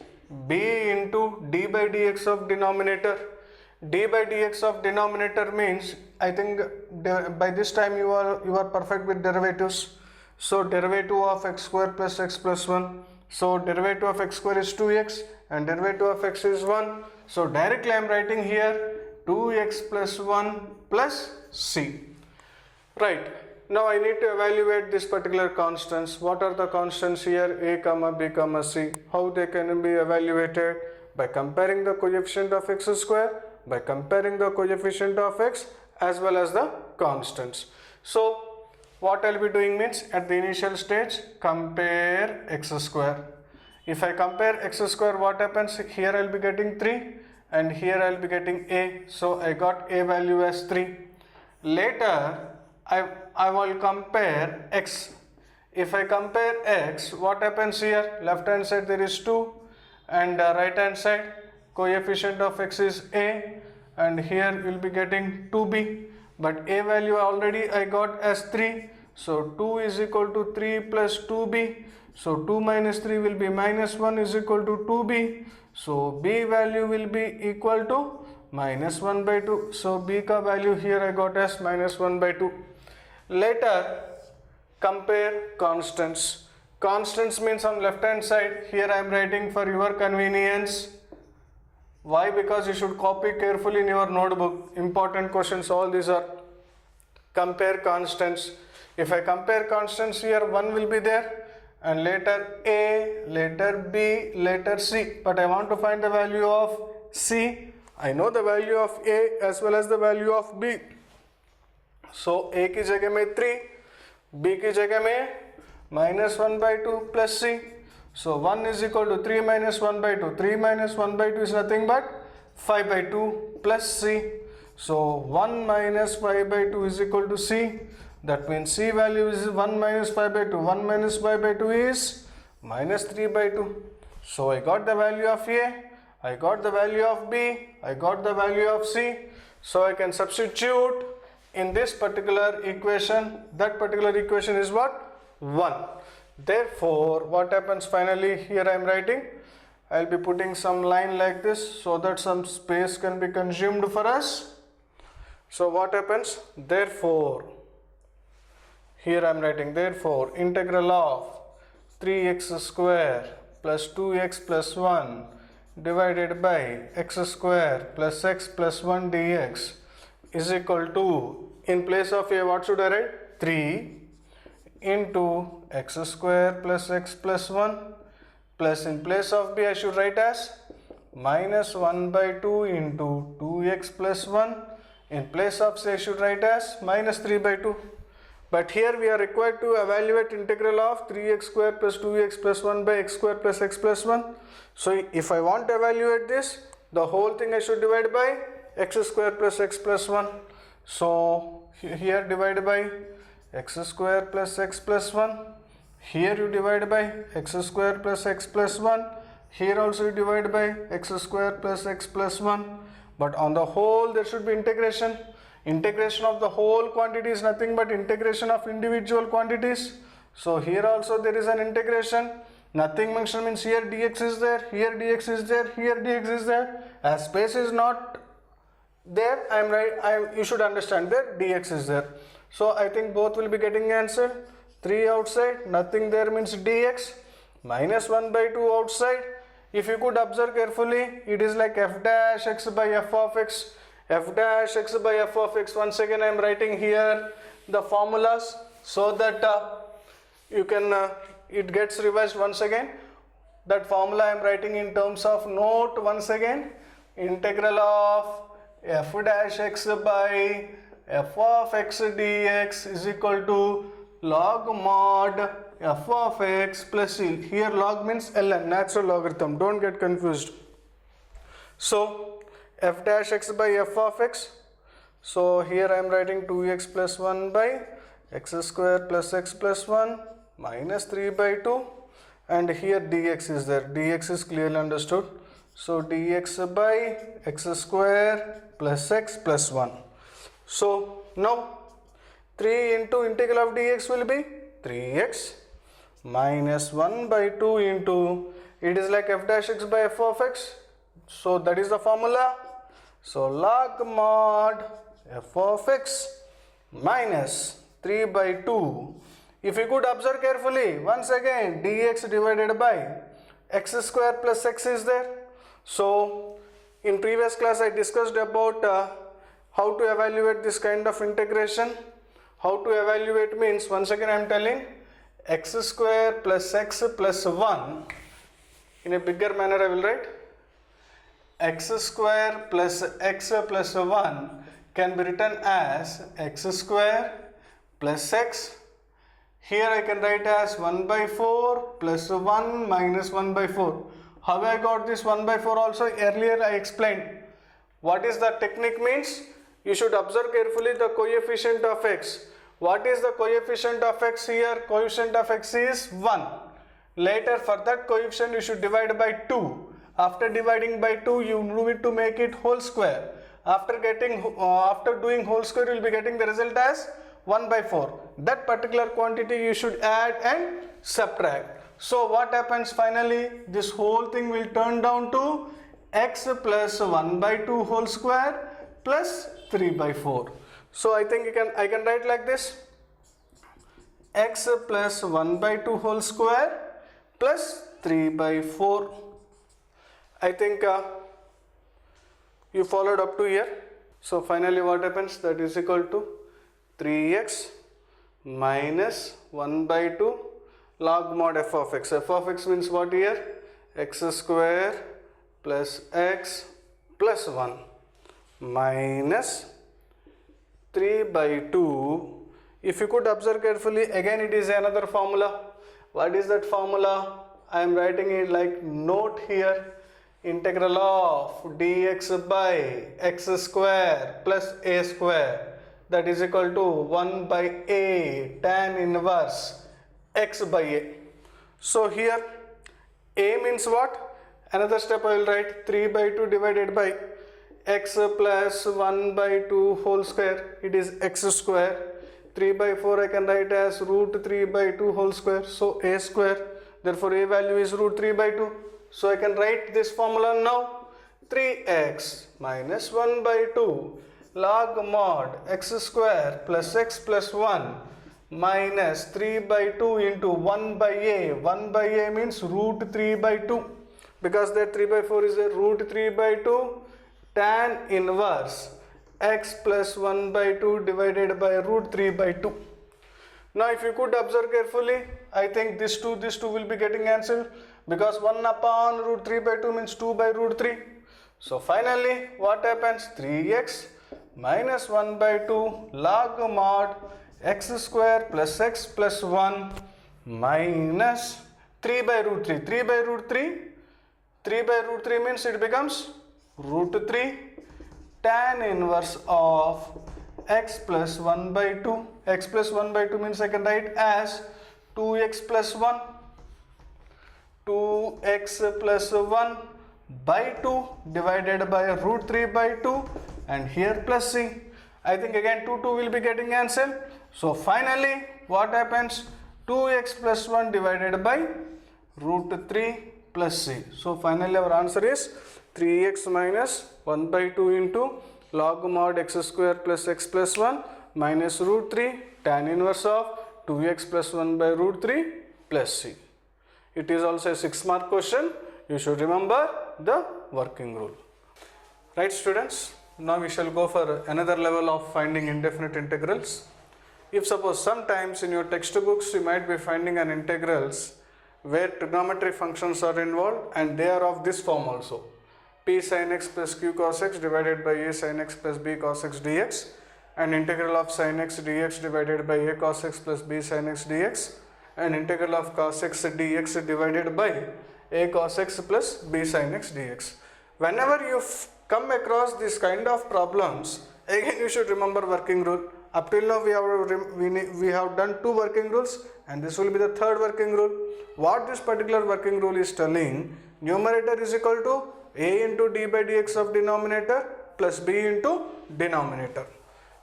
b into d by dx of denominator. D by dx of denominator means, I think by this time you are perfect with derivatives. So derivative of x square plus x plus 1. So derivative of x square is 2x and derivative of x is 1. So directly I am writing here 2x plus 1 plus c. Right. Now I need to evaluate this particular constants. What are the constants here? A comma b comma c. How they can be evaluated? By comparing the coefficient of x square, by comparing the coefficient of x as well as the constants. So what I will be doing means, at the initial stage, compare x square. If I compare x square, what happens? Here I will be getting 3 and here I will be getting a. So I got a value as 3. Later I will compare x. If I compare x, what happens here? Left hand side there is 2 and right hand side coefficient of x is a, and here you will be getting 2b. But a value already I got as 3. So 2 is equal to 3 plus 2b. So 2 minus 3 will be minus 1 is equal to 2b. So b value will be equal to minus 1 by 2. So b ka value here I got as minus 1 by 2. Later compare constants. Constants means on left hand side, here I am writing for your convenience. Why? Because you should copy carefully in your notebook. Important questions all these are. compare constants. If I compare constants here, 1 will be there, and later A, later B, later C, but I want to find the value of C. I know the value of A as well as the value of B. So A की जगह में 3, B की जगह में -1/2 plus C. So 1 is equal to 3 minus 1/2. 3 minus 1/2 is nothing but 5/2 plus C. So 1 minus 5/2 is equal to C. That means C value is 1 minus 5/2. 1 minus 5/2 is minus 3/2. So I got the value of A, I got the value of B, I got the value of C. So I can substitute in this particular equation. That particular equation is what? 1. Therefore, what happens finally? Here I am writing, I will be putting some line like this so that some space can be consumed for us. So what happens? Therefore, here I am writing, therefore integral of 3x square plus 2x plus 1 divided by x square plus x plus 1 dx is equal to, in place of a, what should I write? 3 into x square plus x plus 1, plus in place of b I should write as minus 1/2 into 2x plus 1. In place of c I should write as minus 3/2. But here we are required to evaluate integral of 3x square plus 2x plus 1 by x square plus x plus 1. So if I want to evaluate this, the whole thing I should divide by x square plus x plus 1. So here divide by x square plus x plus 1. Here you divide by x square plus x plus 1. Here also you divide by x square plus x plus 1. But on the whole there should be integration. Integration of the whole quantity is nothing but integration of individual quantities. So here also there is an integration. Nothing mentioned means here dx is there, here dx is there, here dx is there. As space is not there, I am right. You should understand that dx is there. So I think both will be getting answered. 3 outside, nothing there means dx, minus 1/2 outside. If you could observe carefully, it is like f dash x by f of x. F dash x by f of x. Once again I am writing here the formulas so that you can it gets revised once again. That formula I am writing in terms of note once again. Integral of f dash x by f of x dx is equal to log mod f of x plus c. Here log means ln, natural logarithm, don't get confused. So f dash x by f of x. So here I am writing 2x plus 1 by x square plus x plus 1 minus 3/2, and here dx is there. Dx is clearly understood. So dx by x square plus x plus 1. So now 3 into integral of dx will be 3x minus 1/2 into, it is like f dash x by f of x. So that is the formula. So log mod f of x minus 3/2. If you could observe carefully, once again dx divided by x square plus x is there. So in previous class I discussed about how to evaluate this kind of integration. How to evaluate means, once again I am telling, x square plus x plus 1. In a bigger manner I will write x square plus x plus 1 can be written as x square plus x. Here I can write as 1/4 plus 1 minus 1/4. How I got this 1/4 also? Earlier I explained. What is the technique means? You should observe carefully the coefficient of x. What is the coefficient of x here? Coefficient of x is 1. Later for that coefficient you should divide by 2. After dividing by 2 you move it to make it whole square. After doing whole square you will be getting the result as 1/4. That particular quantity you should add and subtract. So what happens finally? This whole thing will turn down to x plus 1/2 whole square plus 3/4. So I think I can write like this: x plus 1/2 whole square plus 3/4. I think you followed up to here. So finally what happens? That is equal to 3x minus 1 by 2 log mod f of x. F of x means what here? X square plus x plus 1 minus 3 by 2. If you could observe carefully, again it is another formula. What is that formula? I am writing it like note here. Integral of dx by x square plus a square, that is equal to 1 by a tan inverse x by a. So here a means what? Another step I will write 3 by 2 divided by x plus 1 by 2 whole square, it is x square. 3 by 4 I can write as root 3 by 2 whole square, so a square. Therefore a value is root 3 by 2. So I can write this formula now. 3x minus 1 by 2 log mod x square plus x plus 1 minus 3 by 2 into 1 by a. 1 by a means root 3 by 2, because that 3 by 4 is a root 3 by 2 tan inverse x plus 1 by 2 divided by root 3 by 2. Now if you could observe carefully, I think this 2 will be getting answered, because 1 upon root 3 by 2 means 2 by root 3. So finally what happens? 3x minus 1 by 2 log mod x square plus x plus 1 minus 3 by root 3. 3 by root 3, 3 by root 3 means it becomes root 3 tan inverse of x plus 1 by 2. X plus 1 by 2 means I can write as 2x plus 1. 2x plus 1 by 2 divided by root 3 by 2, and here plus c. I think again 2 will be getting answer. So finally what happens? 2x plus 1 divided by root 3 plus c. So finally our answer is 3x minus 1 by 2 into log mod x square plus x plus 1 minus root 3 tan inverse of 2x plus 1 by root 3 plus c. It is also a 6-mark question. You should remember the working rule. Right students, now we shall go for another level of finding indefinite integrals. If suppose sometimes in your textbooks you might be finding an integrals where trigonometric functions are involved, and they are of this form also. P sin x plus q cos x divided by a sin x plus b cos x dx, and integral of sin x dx divided by a cos x plus b sin x dx, and integral of cos x dx divided by a cos x plus b sin x dx. Whenever you come across this kind of problems, again you should remember working rule. Up till now we have done 2 working rules, and this will be the 3rd working rule. What this particular working rule is telling, numerator is equal to a into d by dx of denominator plus b into denominator,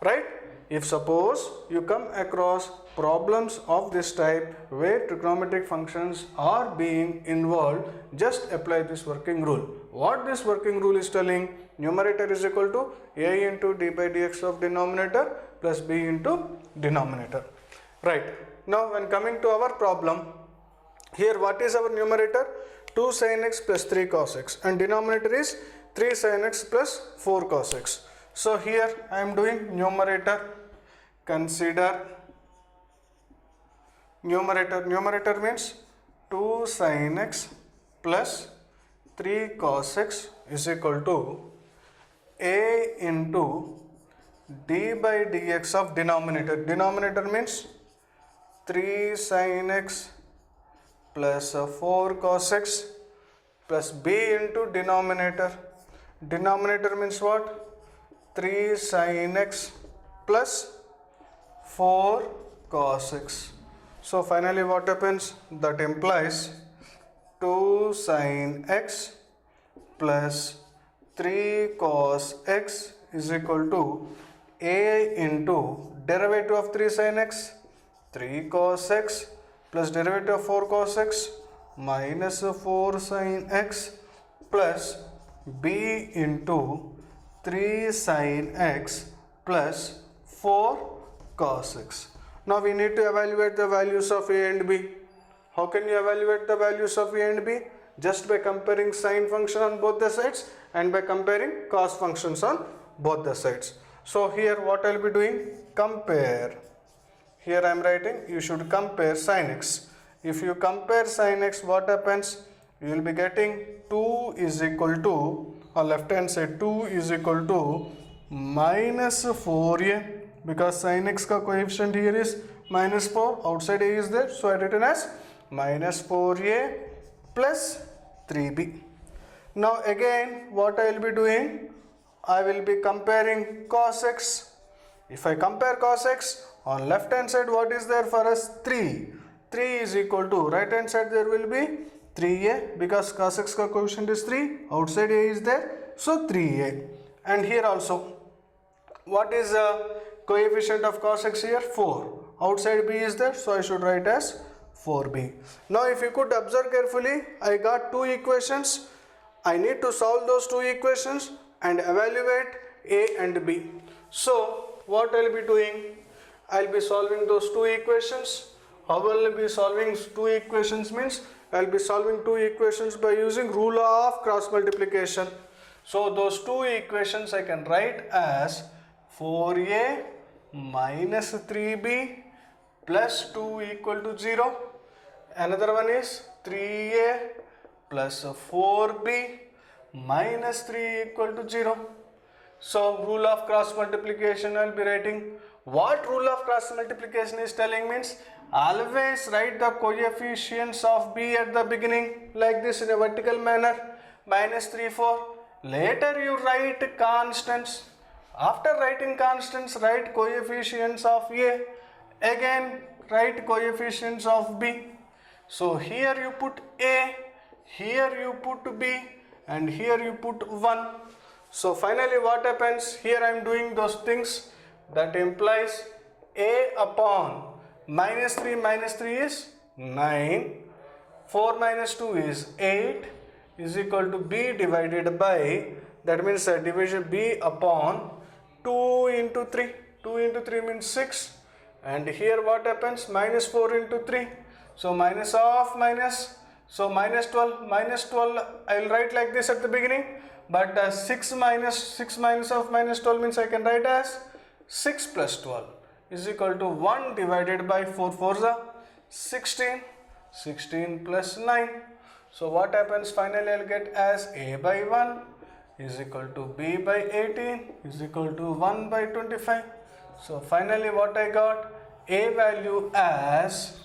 right? If suppose you come across problems of this type where trigonometric functions are being involved, just apply this working rule. What this working rule is telling, numerator is equal to a into d by dx of denominator plus b into denominator, right? Now when coming to our problem, here what is our numerator? 2 sin x plus 3 cos x, and denominator is 3 sin x plus 4 cos x. So here I am doing numerator. Consider numerator. Numerator means 2 sin x plus 3 cos x is equal to a into d by dx of denominator. Denominator means 3 sin x plus 4 cos x plus b into denominator. Denominator means what? 3 sin x plus 4 cos x. So finally what happens? That implies 2 sin x plus 3 cos x is equal to a into derivative of 3 sin x, 3 cos x plus derivative of 4 cos x minus 4 sin x plus b into 3 sin x plus 4 cos x. Now we need to evaluate the values of a and b. How can you evaluate the values of a and b? Just by comparing sine function on both the sides and by comparing cos functions on both the sides. So here what I will be doing? Compare. Here I am writing, you should compare sin x. If you compare sin x, what happens? You will be getting 2 is equal to, on left hand side, 2 is equal to minus 4a, because sin x ka coefficient here is minus 4, outside a is there, so I written as minus 4a plus 3b. Now again what I will be doing? I will be comparing cos x. If I compare cos x, on left hand side what is there for us? 3. 3 is equal to, right hand side there will be 3a, because cos x ka coefficient is 3, outside a is there, so 3a. And here also, what is the coefficient of cos x here? 4. Outside b is there, so I should write as 4b. Now if you could observe carefully, I got two equations. I need to solve those two equations and evaluate a and b. So what I will be doing? I will be solving those two equations. How will I be solving two equations? Means I will be solving two equations by using rule of cross multiplication. So those two equations I can write as 4a minus 3b plus 2 equal to 0. Another one is 3a plus 4b minus 3 equal to 0. So rule of cross multiplication I will be writing. What rule of cross multiplication is telling means, always write the coefficients of b at the beginning like this in a vertical manner, minus 3, 4. Later you write constants. After writing constants, write coefficients of a. Again write coefficients of b. So here you put a, here you put b, and here you put 1. So finally what happens? Here I am doing those things. That implies a upon minus 3 is 9, 4 minus 2 is 8, is equal to b divided by, that means division b upon 2 into 3. 2 into 3 means 6, and here what happens? Minus 4 into 3, so minus of minus, so minus 12. Minus 12 I will write like this at the beginning, but 6 minus of minus 12 means I can write as 6 plus 12 is equal to 1 divided by 4 4s are 16, 16 plus 9. So what happens? Finally I will get as a by 1 is equal to b by 18 is equal to 1 by 25. So finally what I got? A value as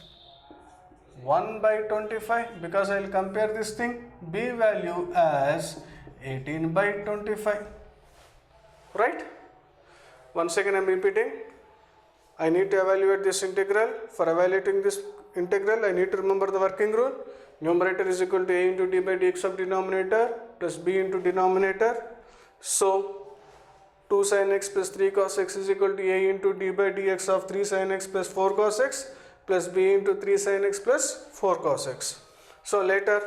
1 by 25, because I will compare this thing. B value as 18 by 25. Right? Once again I am repeating. I need to evaluate this integral. For evaluating this integral, I need to remember the working rule. Numerator is equal to a into d by dx of denominator plus b into denominator. So 2 sin x plus 3 cos x is equal to a into d by dx of 3 sin x plus 4 cos x plus b into 3 sin x plus 4 cos x. So later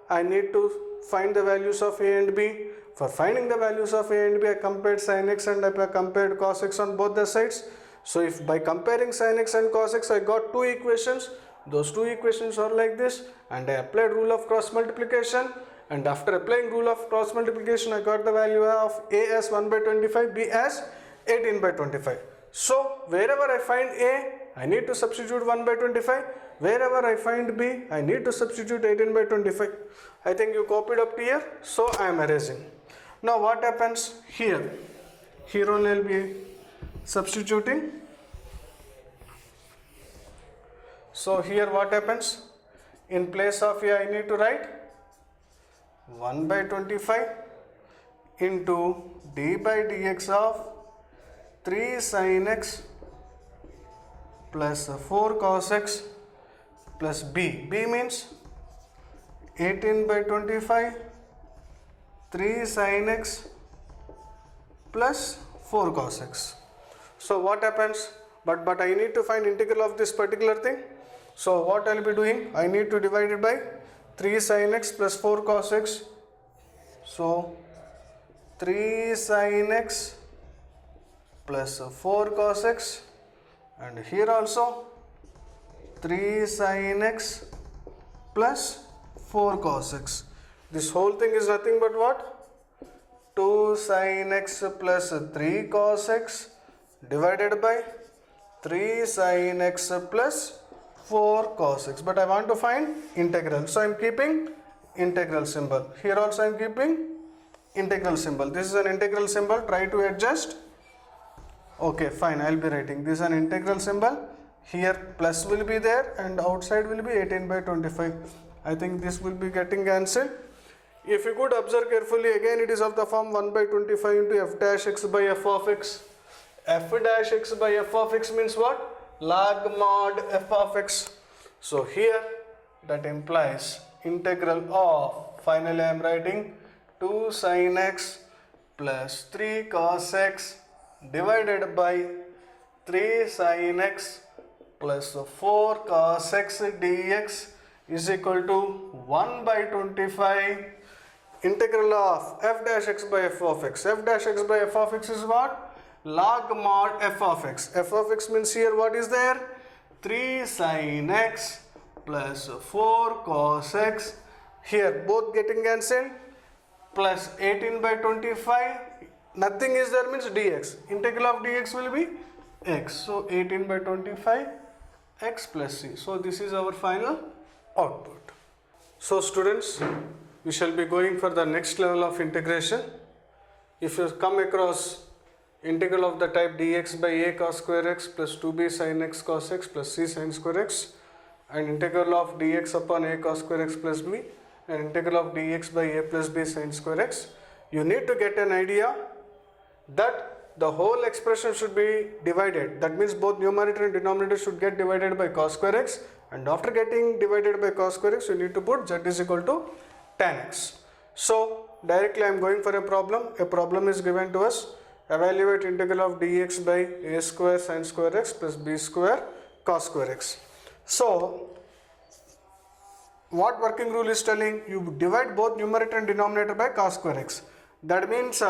I need to find the values of a and b. For finding the values of a and b, I compared sin x and I compared cos x on both the sides. So if by comparing sin x and cos x I got two equations, those two equations are like this, and I applied rule of cross multiplication, and after applying rule of cross multiplication I got the value of a as 1 by 25, b as 18 by 25. So wherever I find a, I need to substitute 1 by 25. Wherever I find b, I need to substitute 18 by 25. I think you copied up here, so I am erasing. Now what happens here? Here only I will be substituting. So here what happens? In place of a I need to write 1 by 25 into d by dx of 3 sin x plus 4 cos x plus b. b means 18 by 25, 3 sin x plus 4 cos x. So what happens? But I need to find integral of this particular thing. So what I will be doing? I need to divide it by 3 sin x plus 4 cos x. So 3 sin x plus 4 cos x, and here also 3 sin x plus 4 cos x. This whole thing is nothing but what? 2 sin x plus 3 cos x divided by 3 sin x plus 4 cos x. But I want to find integral. So I am keeping integral symbol. Here also I am keeping integral symbol. This is an integral symbol. Try to adjust. Okay, fine. I will be writing this is an integral symbol. Here plus will be there and outside will be 18 by 25. I think this will be getting cancelled. If you could observe carefully, again it is of the form 1 by 25 into f dash x by f of x. F dash x by f of x means what? Log mod f of x. So here that implies integral of, finally I am writing 2 sin x plus 3 cos x divided by 3 sin x plus 4 cos x dx is equal to 1 by 25 integral of f dash x by f of x. F dash x by f of x is what? Log mod f of x. F of x means here what is there? 3 sin x plus 4 cos x. Here both getting cancelled. Plus 18 by 25. Nothing is there means dx. Integral of dx will be x. So 18 by 25 x plus c. So this is our final output. So students, we shall be going for the next level of integration. If you come across integral of the type dx by a cos square x plus 2b sin x cos x plus c sin square x, and integral of dx upon a cos square x plus b, and integral of dx by a plus b sin square x, you need to get an idea that the whole expression should be divided. That means both numerator and denominator should get divided by cos square x, and after getting divided by cos square x, you need to put z is equal to tan x. So directly I am going for a problem. A problem is given to us. Evaluate integral of dx by a square sin square x plus b square cos square x. So what working rule is telling? You divide both numerator and denominator by cos square x. That means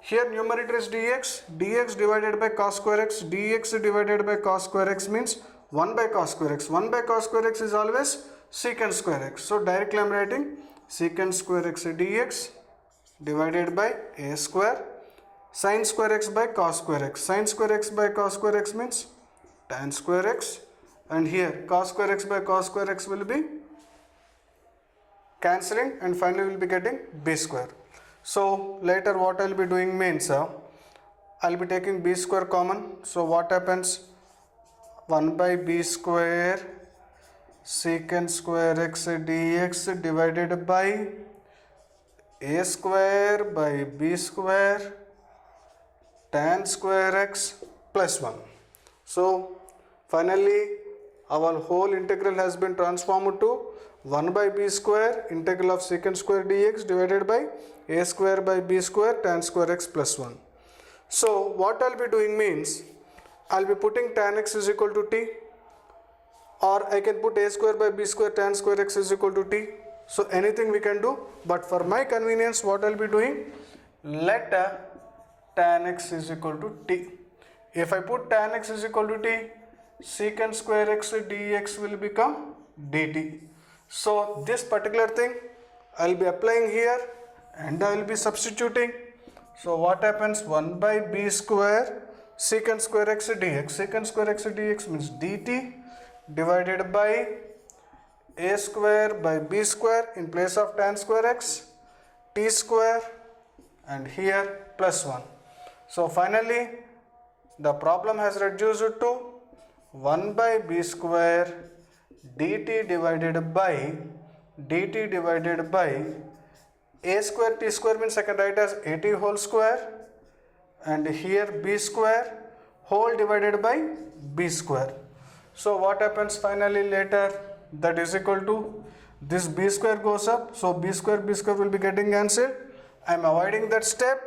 here numerator is dx, dx divided by cos square x, dx divided by cos square x means 1 by cos square x. 1 by cos square x is always secant square x. So directly I am writing secant square x dx divided by a square sin square x by cos square x. Sin square x by cos square x means tan square x, and here cos square x by cos square x will be cancelling, and finally we will be getting b square. So later what I will be doing means I will be taking b square common. So what happens? 1 by b square secant square x dx divided by a square by b square tan square x plus 1. So finally our whole integral has been transformed to 1 by b square integral of secant square dx divided by a square by b square tan square x plus 1. So what I will be doing means I will be putting tan x is equal to t, or I can put a square by b square tan square x is equal to t. So anything we can do, but for my convenience what I will be doing, let tan x is equal to t. If I put tan x is equal to t, secant square x dx will become dt. So this particular thing I will be applying here and I will be substituting. So what happens? 1 by b square secant square x dx. Secant square x dx means dt divided by a square by b square in place of tan square x t square, and here plus 1. So finally the problem has reduced to 1 by b square dt divided by a square t square means I can write as at whole square, and here b square whole divided by b square. So what happens finally later? That is equal to this b square goes up, so b square will be getting cancelled. I am avoiding that step.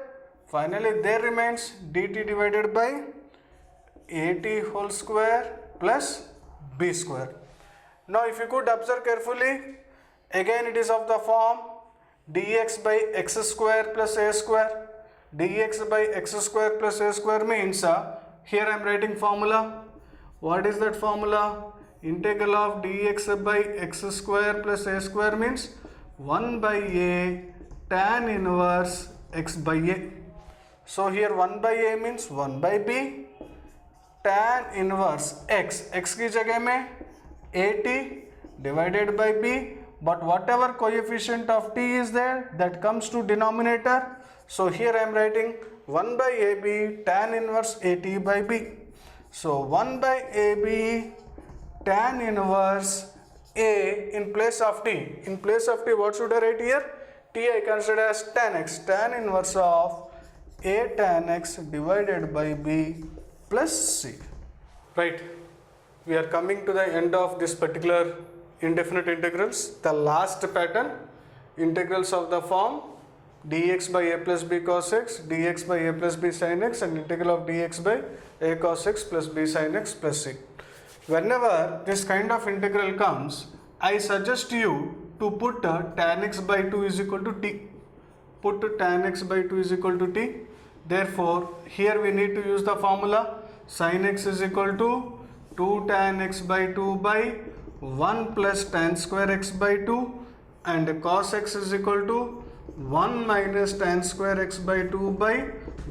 Finally there remains dt divided by at whole square plus b square. Now if you could observe carefully, again it is of the form dx by x square plus a square. Dx by x square plus a square means here I am writing formula. What is that formula? Integral of dx by x square plus a square means 1 by a tan inverse x by a. So here 1 by a means 1 by b, tan inverse x, x की जगह में at divided by b, but whatever coefficient of t is there, that comes to denominator. So here I am writing 1 by ab tan inverse at by b. So 1 by ab tan inverse a in place of t. In place of t, what should I write here? T I consider as tan x, tan inverse of a tan x divided by b plus c. Right. We are coming to the end of this particular indefinite integrals. The last pattern, integrals of the form dx by a plus b cos x, dx by a plus b sin x, and integral of dx by a cos x plus b sin x plus c. Whenever this kind of integral comes, I suggest you to put tan x by 2 is equal to t. Put tan x by 2 is equal to t. Therefore, here we need to use the formula sin x is equal to 2 tan x by 2 by 1 plus tan square x by 2, and cos x is equal to 1 minus tan square x by 2 by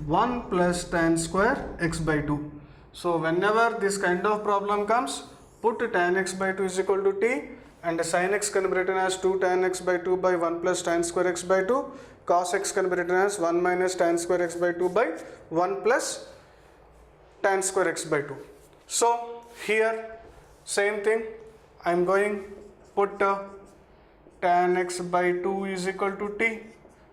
1 plus tan square x by 2. So whenever this kind of problem comes, put tan x by 2 is equal to t, and sin x can be written as 2 tan x by 2 by 1 plus tan square x by 2, cos x can be written as 1 minus tan square x by 2 by 1 plus tan square x by 2. So here same thing, I am going put tan x by 2 is equal to t.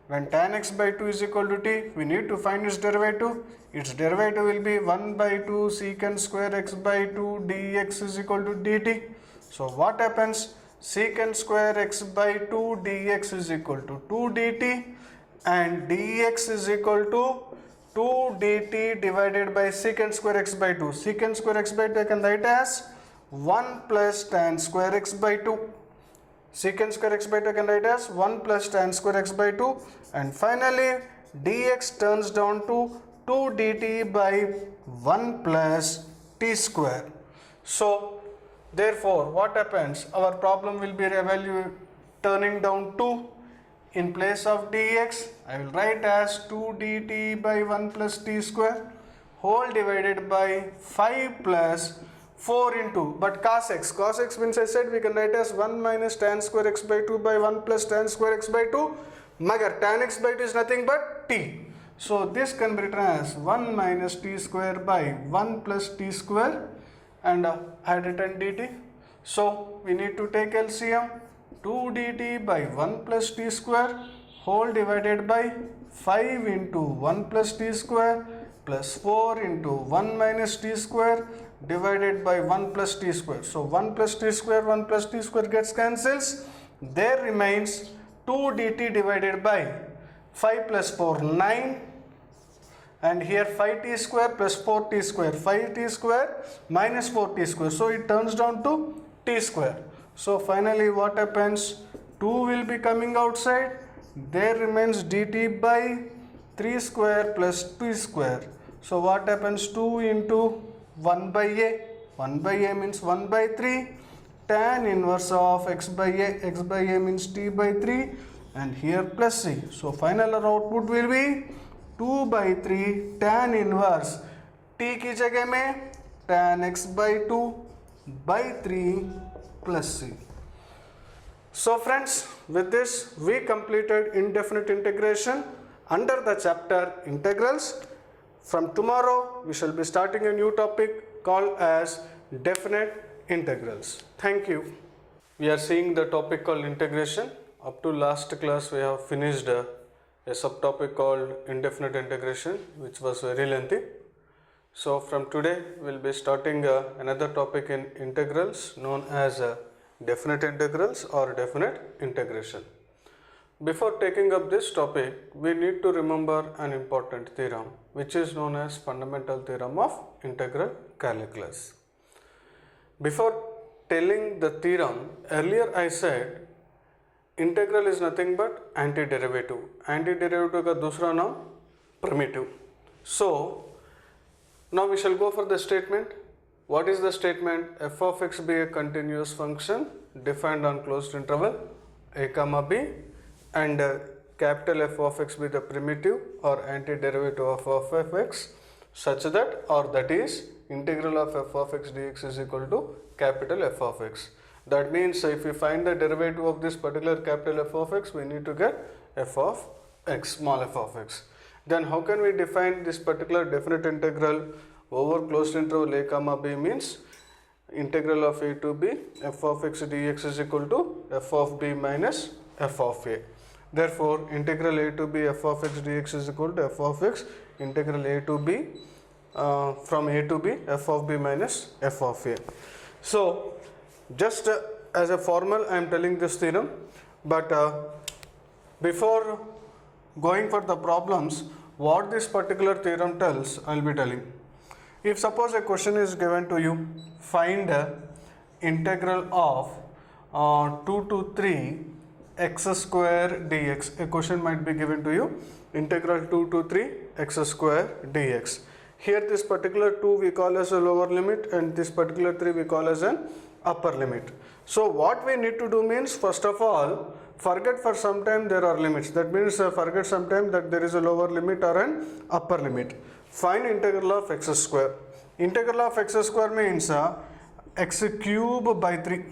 When tan x by 2 is equal to t, we need to find its derivative. Its derivative will be 1 by 2 secant square x by 2 dx is equal to dt. So what happens? Secant square x by 2 dx is equal to 2 dt, and dx is equal to 2 dt divided by secant square x by 2. Secant square x by 2 I can write as 1 plus tan square x by 2. Secant square x by 2 I can write as 1 plus tan square x by 2, and finally dx turns down to 2 dt by 1 plus t square. So therefore what happens? Our problem will be turning down 2. In place of dx, I will write as 2 dt by 1 plus t square whole divided by 5 plus 4 into, but cos x means I said we can write as 1 minus tan square x by 2 by 1 plus tan square x by 2, magar tan x by 2 is nothing but t. So this can be written as 1 minus t square by 1 plus t square, and I had written dt. So we need to take LCM. 2 dt by 1 plus t square whole divided by 5 into 1 plus t square plus 4 into 1 minus t square divided by 1 plus t square. So 1 plus t square gets cancels. There remains 2 dt divided by 5 plus 4 9, and here 5t square plus 4t square, 5t square minus 4t square, so it turns down to t square. So finally what happens? 2 will be coming outside. There remains dt by 3 square plus 2 square. So what happens? 2 into 1 by a. 1 by a means 1 by 3. Tan inverse of x by a. X by a means t by 3. And here plus c. So final output will be 2 by 3 tan inverse t की जगह में tan x by 2 by 3 plus c. So friends, with this we completed indefinite integration under the chapter integrals. From tomorrow we shall be starting a new topic called as definite integrals. Thank you. We are seeing the topic called integration. Up to last class we have finished a subtopic called indefinite integration, which was very lengthy. So from today we will be starting another topic in integrals known as definite integrals or definite integration. Before taking up this topic, we need to remember an important theorem which is known as fundamental theorem of integral calculus. Before telling the theorem, earlier I said integral is nothing but antiderivative. Antiderivative का दूसरा नाम primitive. So now we shall go for the statement. What is the statement? F of x be a continuous function defined on closed interval a comma b, and capital F of x be the primitive or antiderivative of f of x such that, or that is, integral of f of x dx is equal to capital F of x. That means if we find the derivative of this particular capital F of x, we need to get f of x, small f of x. Then how can we define this particular definite integral over closed interval a comma b? Means integral of a to b f of x dx is equal to f of b minus f of a. Therefore, integral a to b f of x dx is equal to f of x integral a to b from a to b f of b minus f of a. So, just as a formal I am telling this theorem, but before going for the problems, what this particular theorem tells, I will be telling. If suppose a question is given to you, find integral of 2 to 3 x square dx. A question might be given to you, integral 2 to 3 x square dx. Here this particular 2 we call as a lower limit and this particular 3 we call as an upper limit. So what we need to do means, first of all, forget for some time there are limits. That means forget sometime that there is a lower limit or an upper limit. Find integral of x square. Integral of x square means x cube by 3.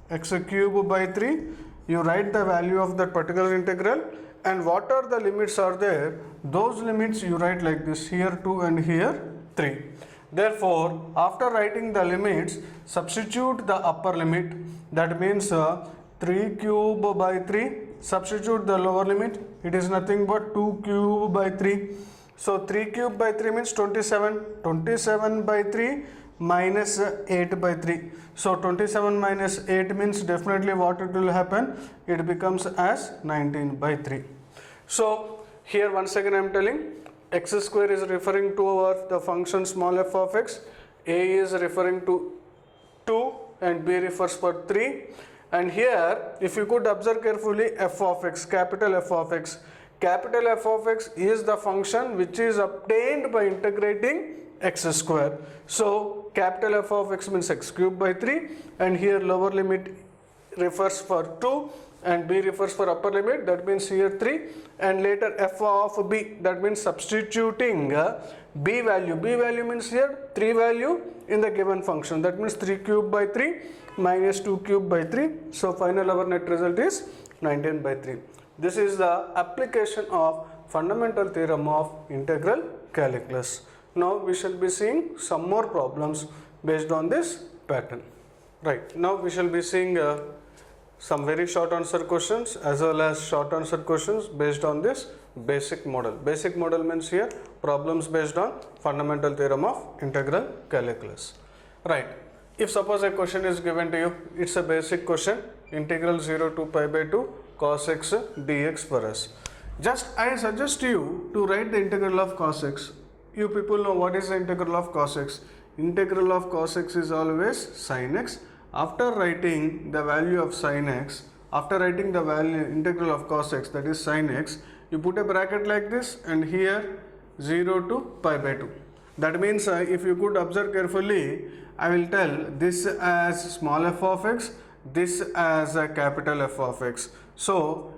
X cube by 3. You write the value of that particular integral, and what are the limits are there, those limits you write like this, here 2 and here 3. Therefore, after writing the limits, substitute the upper limit. That means 3 cube by 3. Substitute the lower limit. It is nothing but 2 cube by 3. So 3 cube by 3 means 27. 27 by 3 minus 8 by 3. So 27 minus 8 means definitely what it will happen? It becomes as 19 by 3. So here once again I am telling, x square is referring to the function small f of x, a is referring to 2 and b refers for 3. And here if you could observe carefully, f of x, capital F of x. Capital F of x is the function which is obtained by integrating x square. So capital F of x means x cube by 3, and here lower limit refers for 2 and b refers for upper limit, that means here 3, and later f of b, that means substituting b value. B value means here 3 value in the given function, that means 3 cube by 3 minus 2 cube by 3. So final our net result is 19 by 3. This is the application of fundamental theorem of integral calculus. Now we shall be seeing some more problems based on this pattern. Right, now we shall be seeing some very short answer questions as well as short answer questions based on this basic model. Basic model means here problems based on fundamental theorem of integral calculus. Right, if suppose a question is given to you, it's a basic question, integral 0 to pi by 2 cos x dx for us. Just I suggest you to write the integral of cos x. You people know what is the integral of cos x. Integral of cos x is always sin x. After writing the value of sin x, after writing the value integral of cos x, that is sin x, you put a bracket like this and here 0 to pi by 2. That means if you could observe carefully, I will tell this as small f of x, this as a capital F of x. So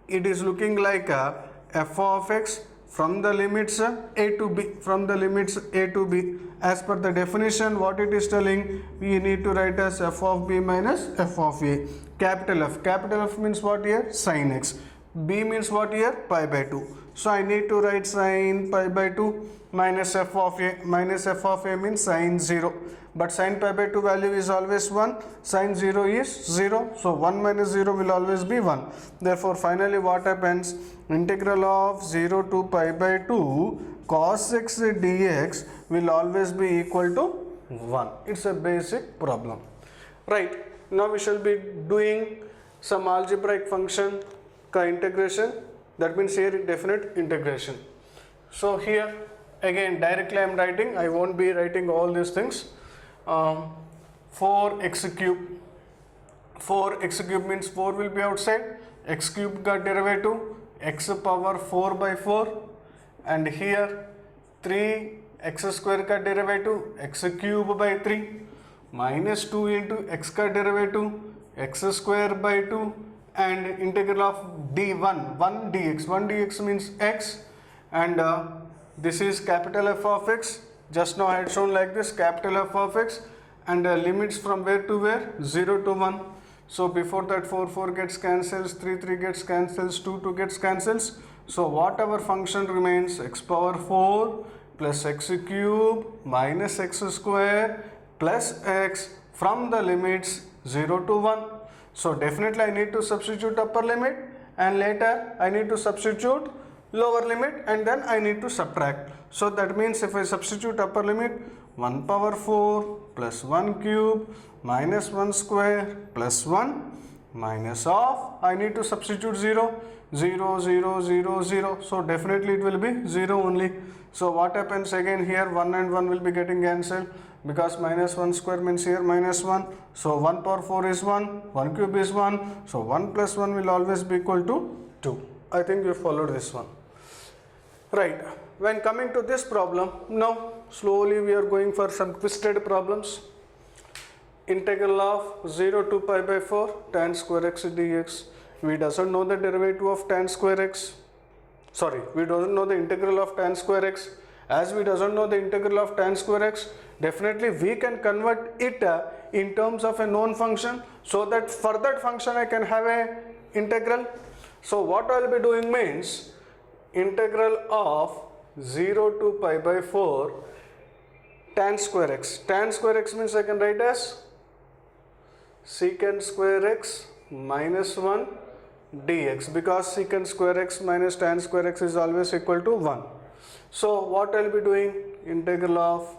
it is looking like f of x from the limits a to b, from the limits a to b. As per the definition, what it is telling, we need to write as f of b minus f of a. Capital F means what here? Sin x. B means what here? Pi by 2. So I need to write sin pi by 2 minus f of a. Minus f of a means sin 0. But sin pi by 2 value is always 1. Sin 0 is 0. So 1 minus 0 will always be 1. Therefore finally what happens? Integral of 0 to pi by 2 cos x dx will always be equal to 1. It's a basic problem. Right. Now we shall be doing some algebraic function integration. That means here definite integration. So here again directly I am writing. I won't be writing all these things. 4x cube. 4x cube means 4 will be outside. X cube got derivative. X power 4 by 4. And here 3x square का derivative x cube by 3 minus 2 into x का derivative x square by 2 and integral of d1 1 dx. 1 dx means x, and this is capital F of x. Just now I had shown like this, capital F of x, and limits from where to where? 0 to 1. So before that 4 gets cancels, 3 gets cancels, 2 gets cancels. So whatever function remains, x power 4 plus x cube minus x square plus x from the limits 0 to 1. So definitely I need to substitute upper limit, and later I need to substitute lower limit, and then I need to subtract. So that means if I substitute upper limit, 1 power 4 plus 1 cube minus 1 square plus 1 minus of, I need to substitute 0, 0, 0, 0, 0. So definitely it will be 0 only. So what happens again here, 1 and 1 will be getting cancelled, because minus 1 square means here minus 1. So 1 power 4 is 1, 1 cube is 1. So 1 plus 1 will always be equal to 2. I think you followed this one. Right. When coming to this problem, now slowly we are going for some twisted problems. Integral of 0 to pi by 4 tan square x dx. We doesn't know the derivative of tan square x. Sorry, we don't know the integral of tan square x. As we doesn't know the integral of tan square x, definitely we can convert it in terms of a known function, so that for that function I can have a integral. So what I will be doing means, integral of 0 to pi by 4 tan square x. Tan square x means I can write as secant square x minus 1 dx, because secant square x minus tan square x is always equal to 1. So what I will be doing, integral of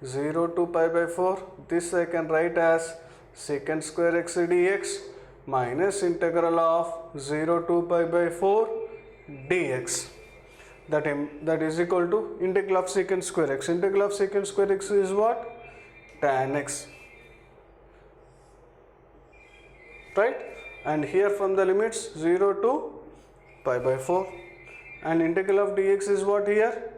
0 to pi by 4, this I can write as secant square x dx minus integral of 0 to pi by 4 dx. That is equal to integral of secant square x. Integral of secant square x is what? Tan x. Right? And here from the limits 0 to pi by 4. And integral of dx is what here?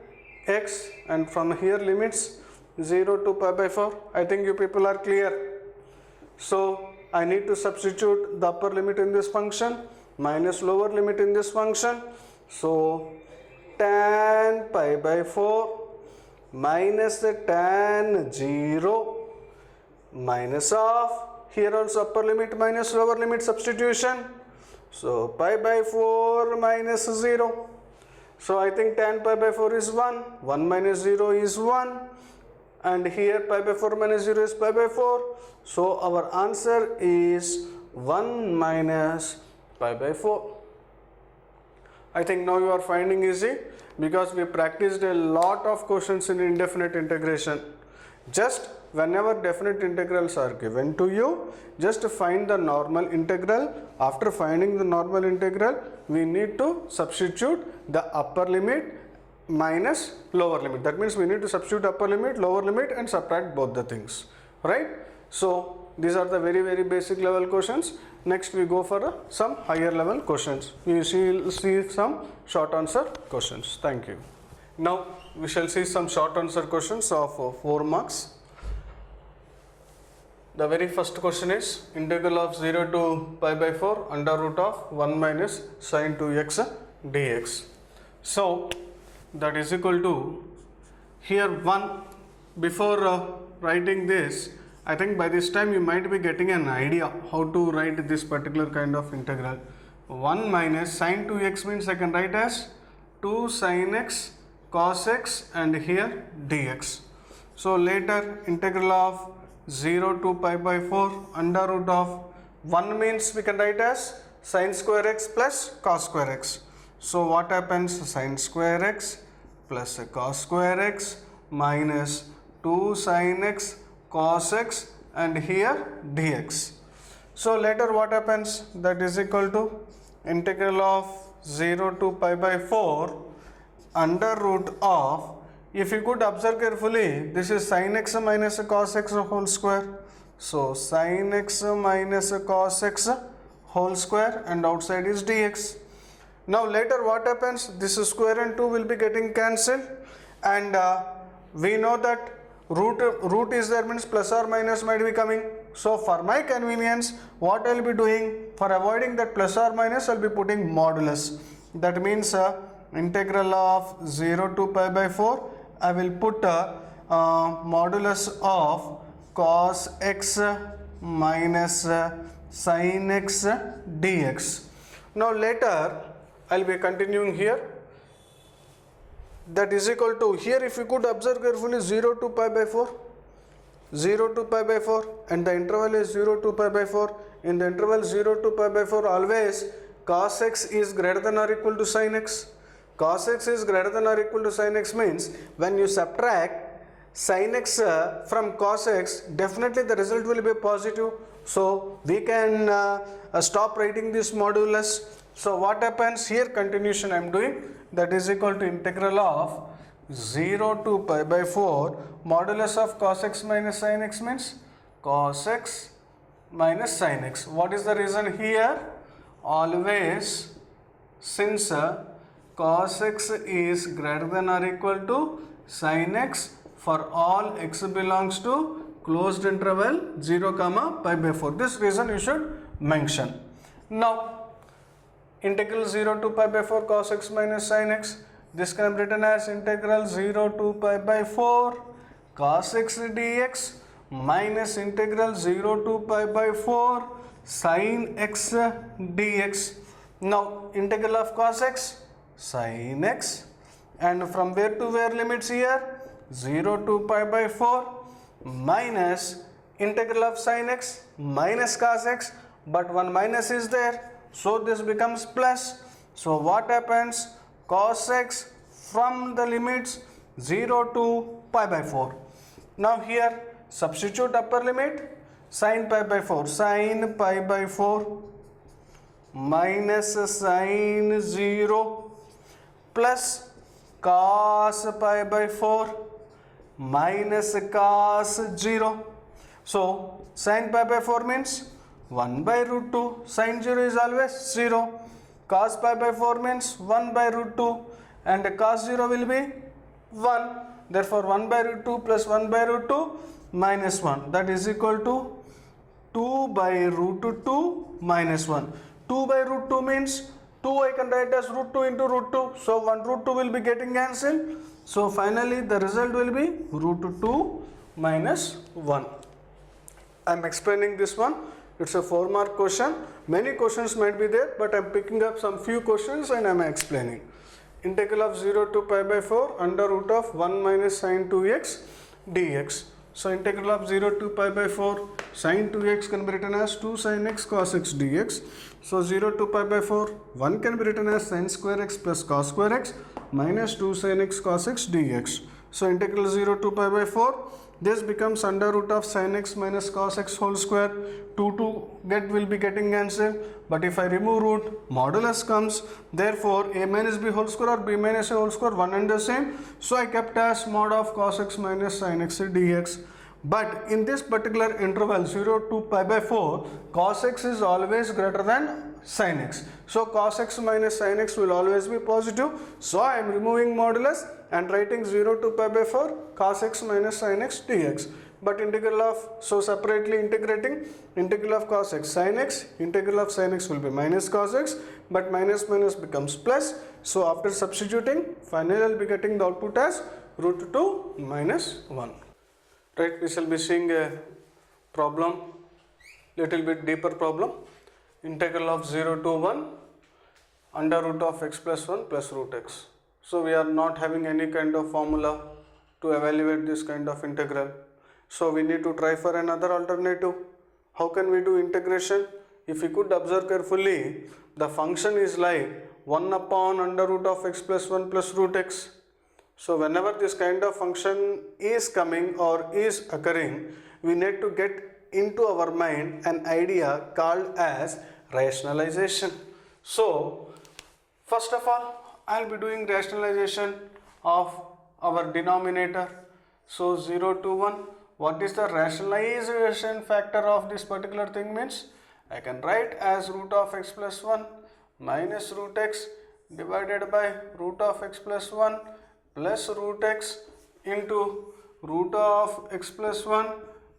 X. And from here limits 0 to pi by 4. I think you people are clear. So I need to substitute the upper limit in this function minus lower limit in this function. So tan pi by 4 minus the tan 0 minus of, here also upper limit minus lower limit substitution. So pi by 4 minus 0. So I think tan pi by 4 is 1. 1 minus 0 is 1. And here pi by 4 minus 0 is pi by 4. So our answer is 1 minus pi by 4. I think now you are finding easy, because we practiced a lot of questions in indefinite integration. Just whenever definite integrals are given to you, just find the normal integral. After finding the normal integral, we need to substitute the upper limit minus lower limit. That means we need to substitute upper limit, lower limit, and subtract both the things. Right? So these are the very basic level questions. Next we go for some higher level questions. We shall see some short answer questions. Thank you. Now we shall see some short answer questions of 4 marks. The very first question is integral of 0 to pi by 4 under root of 1 minus sin 2x dx. So that is equal to, here 1, before writing this, I think by this time you might be getting an idea how to write this particular kind of integral. 1 minus sin 2x means I can write as 2 sin x cos x and here dx. So later integral of 0 to pi by 4 under root of 1 means we can write as sin square x plus cos square x. So what happens? Sin square x plus cos square x minus 2 sin x cos x and here dx. So later what happens? That is equal to integral of 0 to pi by 4 under root of, if you could observe carefully, this is sin x minus cos x whole square. So sin x minus cos x whole square, and outside is dx. Now later what happens? This square and 2 will be getting cancelled, and we know that root is there, means plus or minus might be coming. So for my convenience, what I will be doing, for avoiding that plus or minus, I will be putting modulus. That means integral of 0 to pi by 4, I will put modulus of cos x minus sin x dx. Now later I will be continuing here. That is equal to, here if you could observe carefully, 0 to pi by 4, 0 to pi by 4, and the interval is 0 to pi by 4. In the interval 0 to pi by 4, always cos x is greater than or equal to sin x. Cos x is greater than or equal to sin x means when you subtract sin x from cos x, definitely the result will be positive. So we can stop writing this modulus. So what happens here, continuation I am doing, that is equal to integral of 0 to pi by 4 modulus of cos x minus sin x means cos x minus sin x. What is the reason here? Always since cos x is greater than or equal to sin x for all x belongs to closed interval 0 comma pi by 4. This reason you should mention. Now integral 0 to pi by 4 cos x minus sin x, this can be written as integral 0 to pi by 4 cos x dx minus integral 0 to pi by 4 sin x dx. Now integral of cos x sin x, and from where to where limits here, 0 to pi by 4 minus integral of sin x minus cos x, but one minus is there, so this becomes plus. So what happens, cos x from the limits 0 to pi by 4. Now here substitute upper limit, sin pi by 4, sin pi by 4 minus sin 0 plus cos pi by 4 minus cos 0. So sin pi by 4 means 1 by root 2, sin 0 is always 0, cos pi by 4 means 1 by root 2, and cos 0 will be 1. Therefore 1 by root 2 plus 1 by root 2 minus 1, that is equal to 2 by root 2 minus 1. 2 by root 2 means 2 I can write as root 2 into root 2, so 1 root 2 will be getting cancelled. So finally the result will be root 2 minus 1. I am explaining this one. It's a 4-mark question. Many questions might be there, but I am picking up some few questions and I am explaining. Integral of 0 to pi by 4 under root of 1 minus sin 2x dx. So integral of 0 to pi by 4 sin 2x can be written as 2 sin x cos x dx. So 0 to pi by 4, 1 can be written as sin square x plus cos square x minus 2 sin x cos x dx. So integral 0 to pi by 4, this becomes under root of sin x minus cos x whole square. 2 will be getting cancelled, but if I remove root, modulus comes. Therefore a minus b whole square or b minus a whole square, one and the same. So I kept as mod of cos x minus sin x dx. But in this particular interval 0 to pi by 4, cos x is always greater than sin x. So cos x minus sin x will always be positive. So I am removing modulus and writing 0 to pi by 4 cos x minus sin x dx. But integral of, so separately integrating, integral of cos x sin x, integral of sin x will be minus cos x, but minus minus becomes plus. So after substituting, finally I will be getting the output as root 2 minus 1. Right, we shall be seeing a problem, little bit deeper problem. Integral of 0 to 1 under root of x plus 1 plus root x. So we are not having any kind of formula to evaluate this kind of integral. So we need to try for another alternative. How can we do integration? If you could observe carefully, the function is like 1 upon under root of x plus 1 plus root x. So whenever this kind of function is coming or is occurring, we need to get into our mind an idea called as rationalization. So first of all, I will be doing rationalization of our denominator. So 0 to 1, what is the rationalization factor of this particular thing means? I can write as root of x plus 1 minus root x divided by root of x plus 1 plus root x into root of x plus 1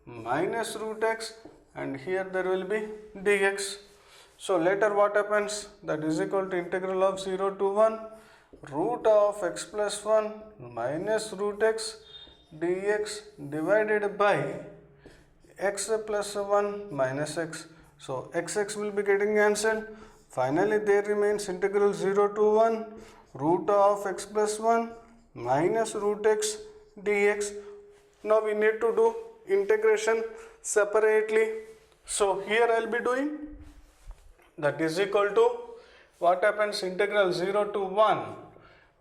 minus root x and here there will be dx. So later what happens? That is equal to integral of 0 to 1 root of x plus 1 minus root x dx divided by x plus 1 minus x. So x will be getting cancelled. Finally there remains integral 0 to 1 root of x plus 1 minus root x dx. Now we need to do integration separately. So here I will be doing, that is equal to what happens, integral 0 to 1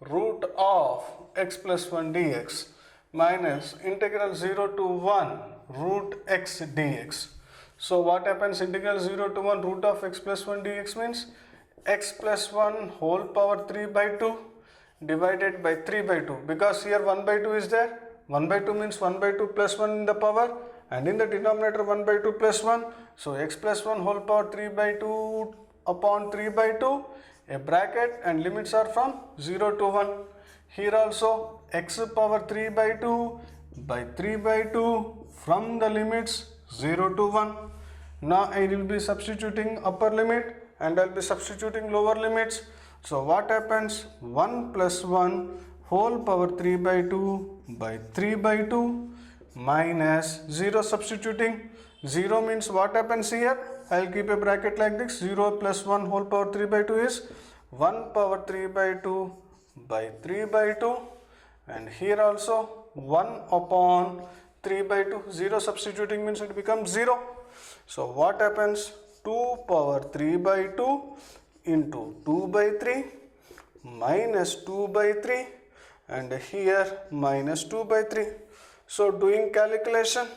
root of x plus 1 dx minus integral 0 to 1 root x dx. So what happens, integral 0 to 1 root of x plus 1 dx means x plus 1 whole power 3 by 2 divided by 3 by 2, because here 1 by 2 is there. 1 by 2 means 1 by 2 plus 1 in the power, and in the denominator 1 by 2 plus 1. So x plus 1 whole power 3 by 2 upon 3 by 2, a bracket, and limits are from 0 to 1. Here also x power 3 by 2 by 3 by 2 from the limits 0 to 1. Now I will be substituting upper limit and I will be substituting lower limits. So what happens, 1 plus 1 whole power 3 by 2 by 3 by 2 minus 0 substituting. 0 means what happens here, I will keep a bracket like this. 0 plus 1 whole power 3 by 2 is 1 power 3 by 2 by 3 by 2, and here also 1 upon 3 by 2. 0 substituting means it becomes 0. So what happens, 2 power 3 by 2 into 2 by 3 minus 2 by 3, and here minus 2 by 3. So doing calculation,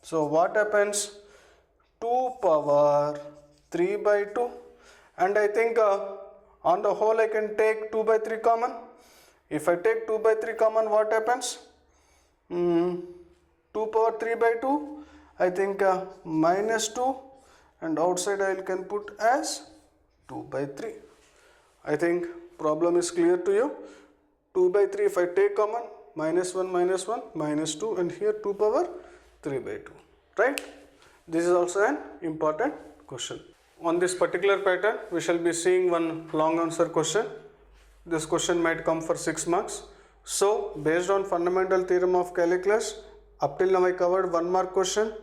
so what happens, 2 power 3 by 2, and I think on the whole I can take 2 by 3 common. If I take 2 by 3 common, what happens, 2 power 3 by 2, I think minus 2, and outside I can put as 2 by 3. I think problem is clear to you. 2 by 3 if I take common, minus 1 minus 2, and here 2 power 3 by 2, right? This is also an important question. On this particular pattern we shall be seeing one long answer question. This question might come for 6 marks. So based on fundamental theorem of calculus, up till now I covered 1 mark question,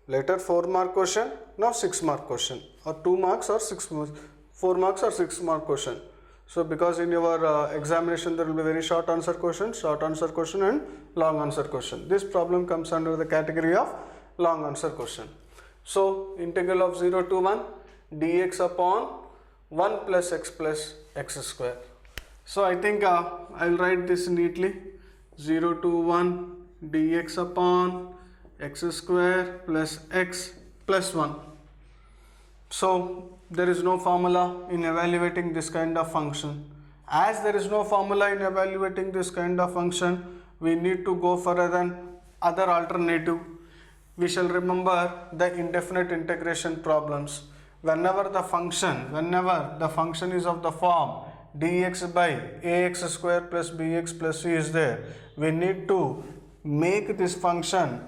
later 4 mark question, now 6 mark question, or 2 marks or 4 marks or 6 mark question. So because in your examination there will be very short answer question and long answer question. This problem comes under the category of long answer question. So integral of 0 to 1 dx upon 1 plus x square. So I think I will write this neatly. 0 to 1 dx upon x square plus x plus 1. So there is no formula in evaluating this kind of function. As there is no formula in evaluating this kind of function, we need to go for other alternative. We shall remember the indefinite integration problems. Whenever the function is of the form dx by ax square plus bx plus c is there, we need to make this function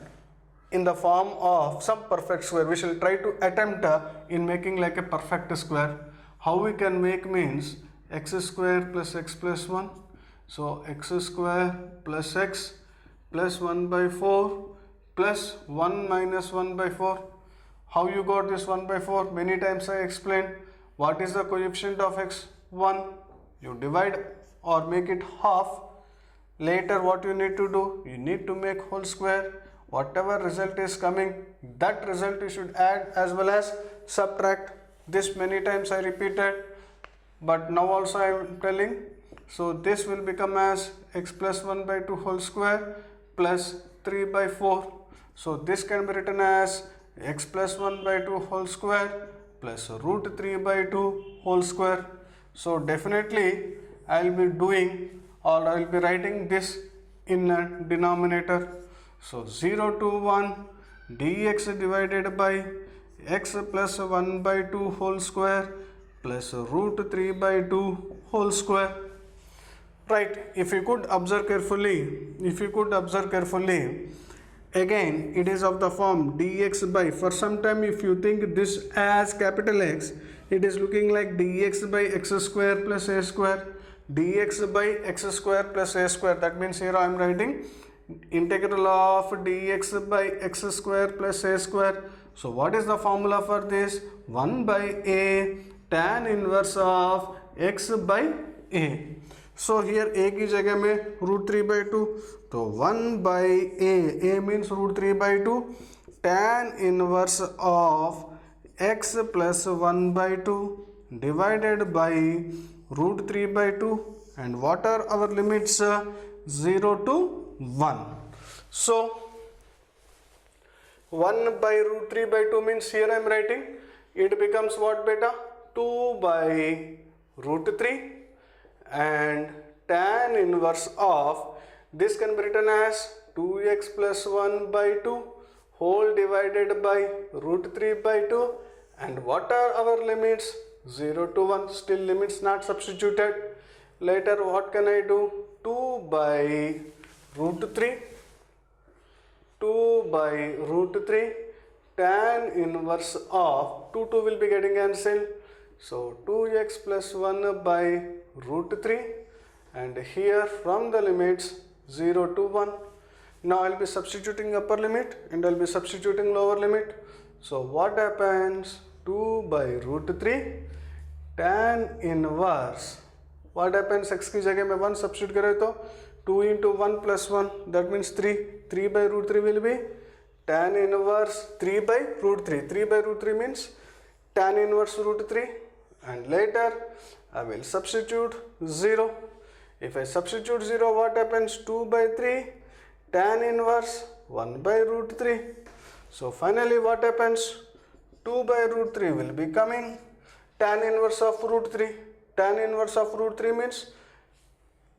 in the form of some perfect square. We shall try to attempt in making like a perfect square. How we can make means x square plus x plus 1. So x square plus x plus 1 by 4 plus 1 minus 1 by 4. How you got this 1 by 4? Many times I explained. What is the coefficient of x? 1. You divide or make it half. Later what you need to do? You need to make whole square. Whatever result is coming, that result you should add as well as subtract. This many times I repeated, but now also I am telling. So this will become as x plus 1 by 2 whole square plus 3 by 4. So this can be written as x plus 1 by 2 whole square plus root 3 by 2 whole square. So definitely I will be doing, or I will be writing this in a denominator. So 0 to 1 dx divided by x plus 1 by 2 whole square plus root 3 by 2 whole square. Right, if you could observe carefully, Again, it is of the form dx by, for some time if you think this as capital X, it is looking like dx by x square plus a square, dx by x square plus a square. That means here I am writing integral of dx by x square plus a square. So what is the formula for this? 1 by a tan inverse of x by a. So here a की जगह में √3/2, तो 1 by a means √3/2 tan inverse of x plus 1/2 divided by √3/2, and what are our limits? 0 to 1. So 1 by √3/2 means here I am writing it becomes what beta? 2 by √3, and tan inverse of this can be written as 2x plus 1/2 whole divided by √3/2, and what are our limits? 0 to 1. Still limits not substituted. Later what can I do? 2 by √3, 2 by √3 tan inverse of 2 will be getting cancelled, so 2x plus 1 by √3, and here from the limits 0 to 1. Now I will be substituting upper limit and I will be substituting lower limit. So what happens? 2 by √3 tan inverse, what happens? X की जगह में 1 substitute करें तो 2 into 1 plus 1, that means 3. 3 by √3 will be tan inverse 3 by √3. 3 by √3 means tan inverse √3, and later I will substitute 0. If I substitute 0, what happens? 2 by 3 tan inverse 1 by √3. So finally what happens? 2 by √3 will be coming tan inverse of √3. Tan inverse of √3 means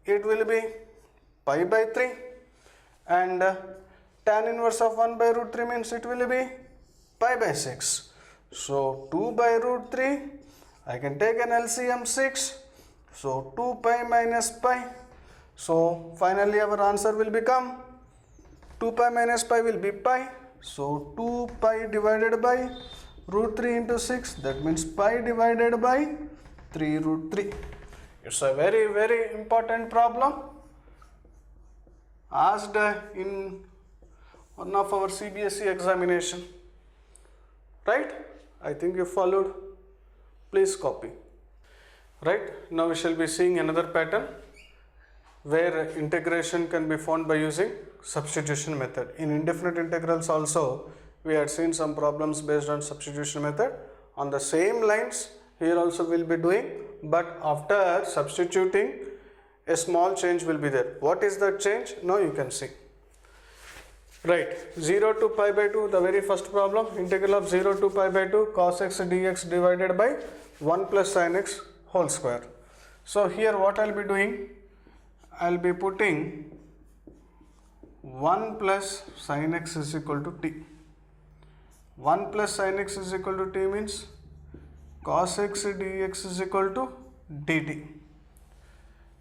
it will be pi by 3, and tan inverse of 1 by √3 means it will be pi by 6. So 2 by √3, I can take an LCM 6, so 2 pi minus pi. So finally our answer will become 2 pi minus pi will be pi. So 2 pi divided by √3 into 6, that means pi divided by 3√3. It's a very, very important problem asked in one of our CBSE examination. Right? I think you followed. Please copy. Right? Now we shall be seeing another pattern where integration can be found by using substitution method. In indefinite integrals also we had seen some problems based on substitution method. On the same lines here also we will be doing, but after substituting a small change will be there. What is that change? Now you can see. Right, 0 to pi by 2, the very first problem, integral of 0 to pi by 2 cos x dx divided by 1 plus sin x whole square. So here what I will be doing? I will be putting 1 plus sin x is equal to t. 1 plus sin x is equal to t means cos x dx is equal to dt.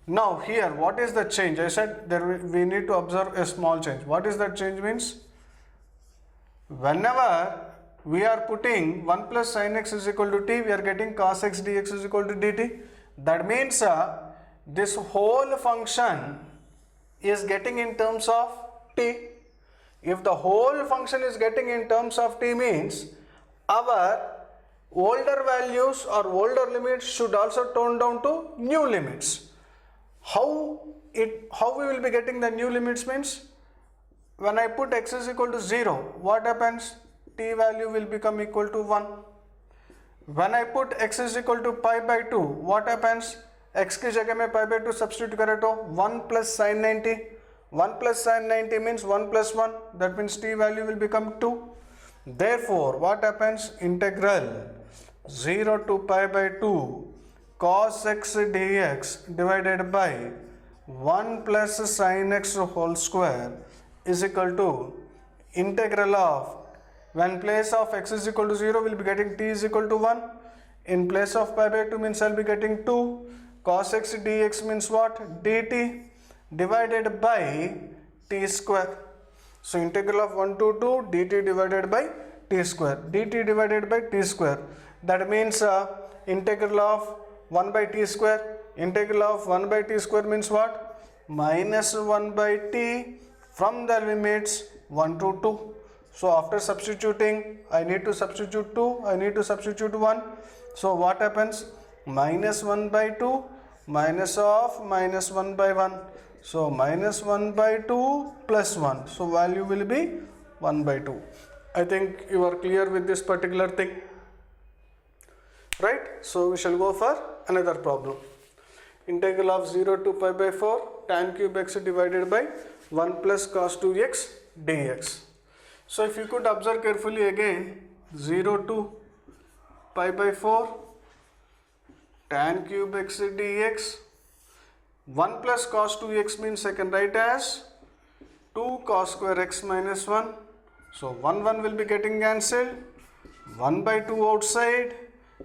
Now here what is the change? I said we need to observe a small change. What is that change means? Whenever we are putting 1 plus sin x is equal to t, we are getting cos x dx is equal to dt. That means this whole function is getting in terms of t. If the whole function is getting in terms of t means our older values or older limits should also tone down to new limits. How we will be getting the new limits means when I put x is equal to 0, what happens? T value will become equal to 1. When I put x is equal to pi by 2, what happens? X की जगह में pi by 2 substitute करें तो 1 plus sin 90. 1 plus sin 90 means 1 plus 1. That means t value will become 2. Therefore, what happens? Integral 0 to pi by 2 cos x dx divided by 1 plus sin x whole square is equal to integral of, when place of x is equal to 0 we'll be getting t is equal to 1. In place of pi by 2 means I'll be getting 2. Cos x dx means what? dt divided by t square. So integral of 1 to 2 dt divided by t square, dt divided by t square, that means integral of 1 by t square, integral of 1 by t square means what? Minus 1 by t from the limits 1 to 2. So after substituting, I need to substitute 2, I need to substitute 1. So what happens? Minus 1 by 2 minus of minus 1 by 1. So minus 1 by 2 plus 1. So value will be 1 by 2. I think you are clear with this particular thing. Right? So we shall go for another problem. Integral of 0 to pi by 4 tan cube x divided by 1 plus cos 2x dx. So if you could observe carefully again, 0 to pi by 4 tan cube x dx, 1 plus cos 2x means I can write as 2 cos square x minus 1. So 1 will be getting cancelled, 1 by 2 outside,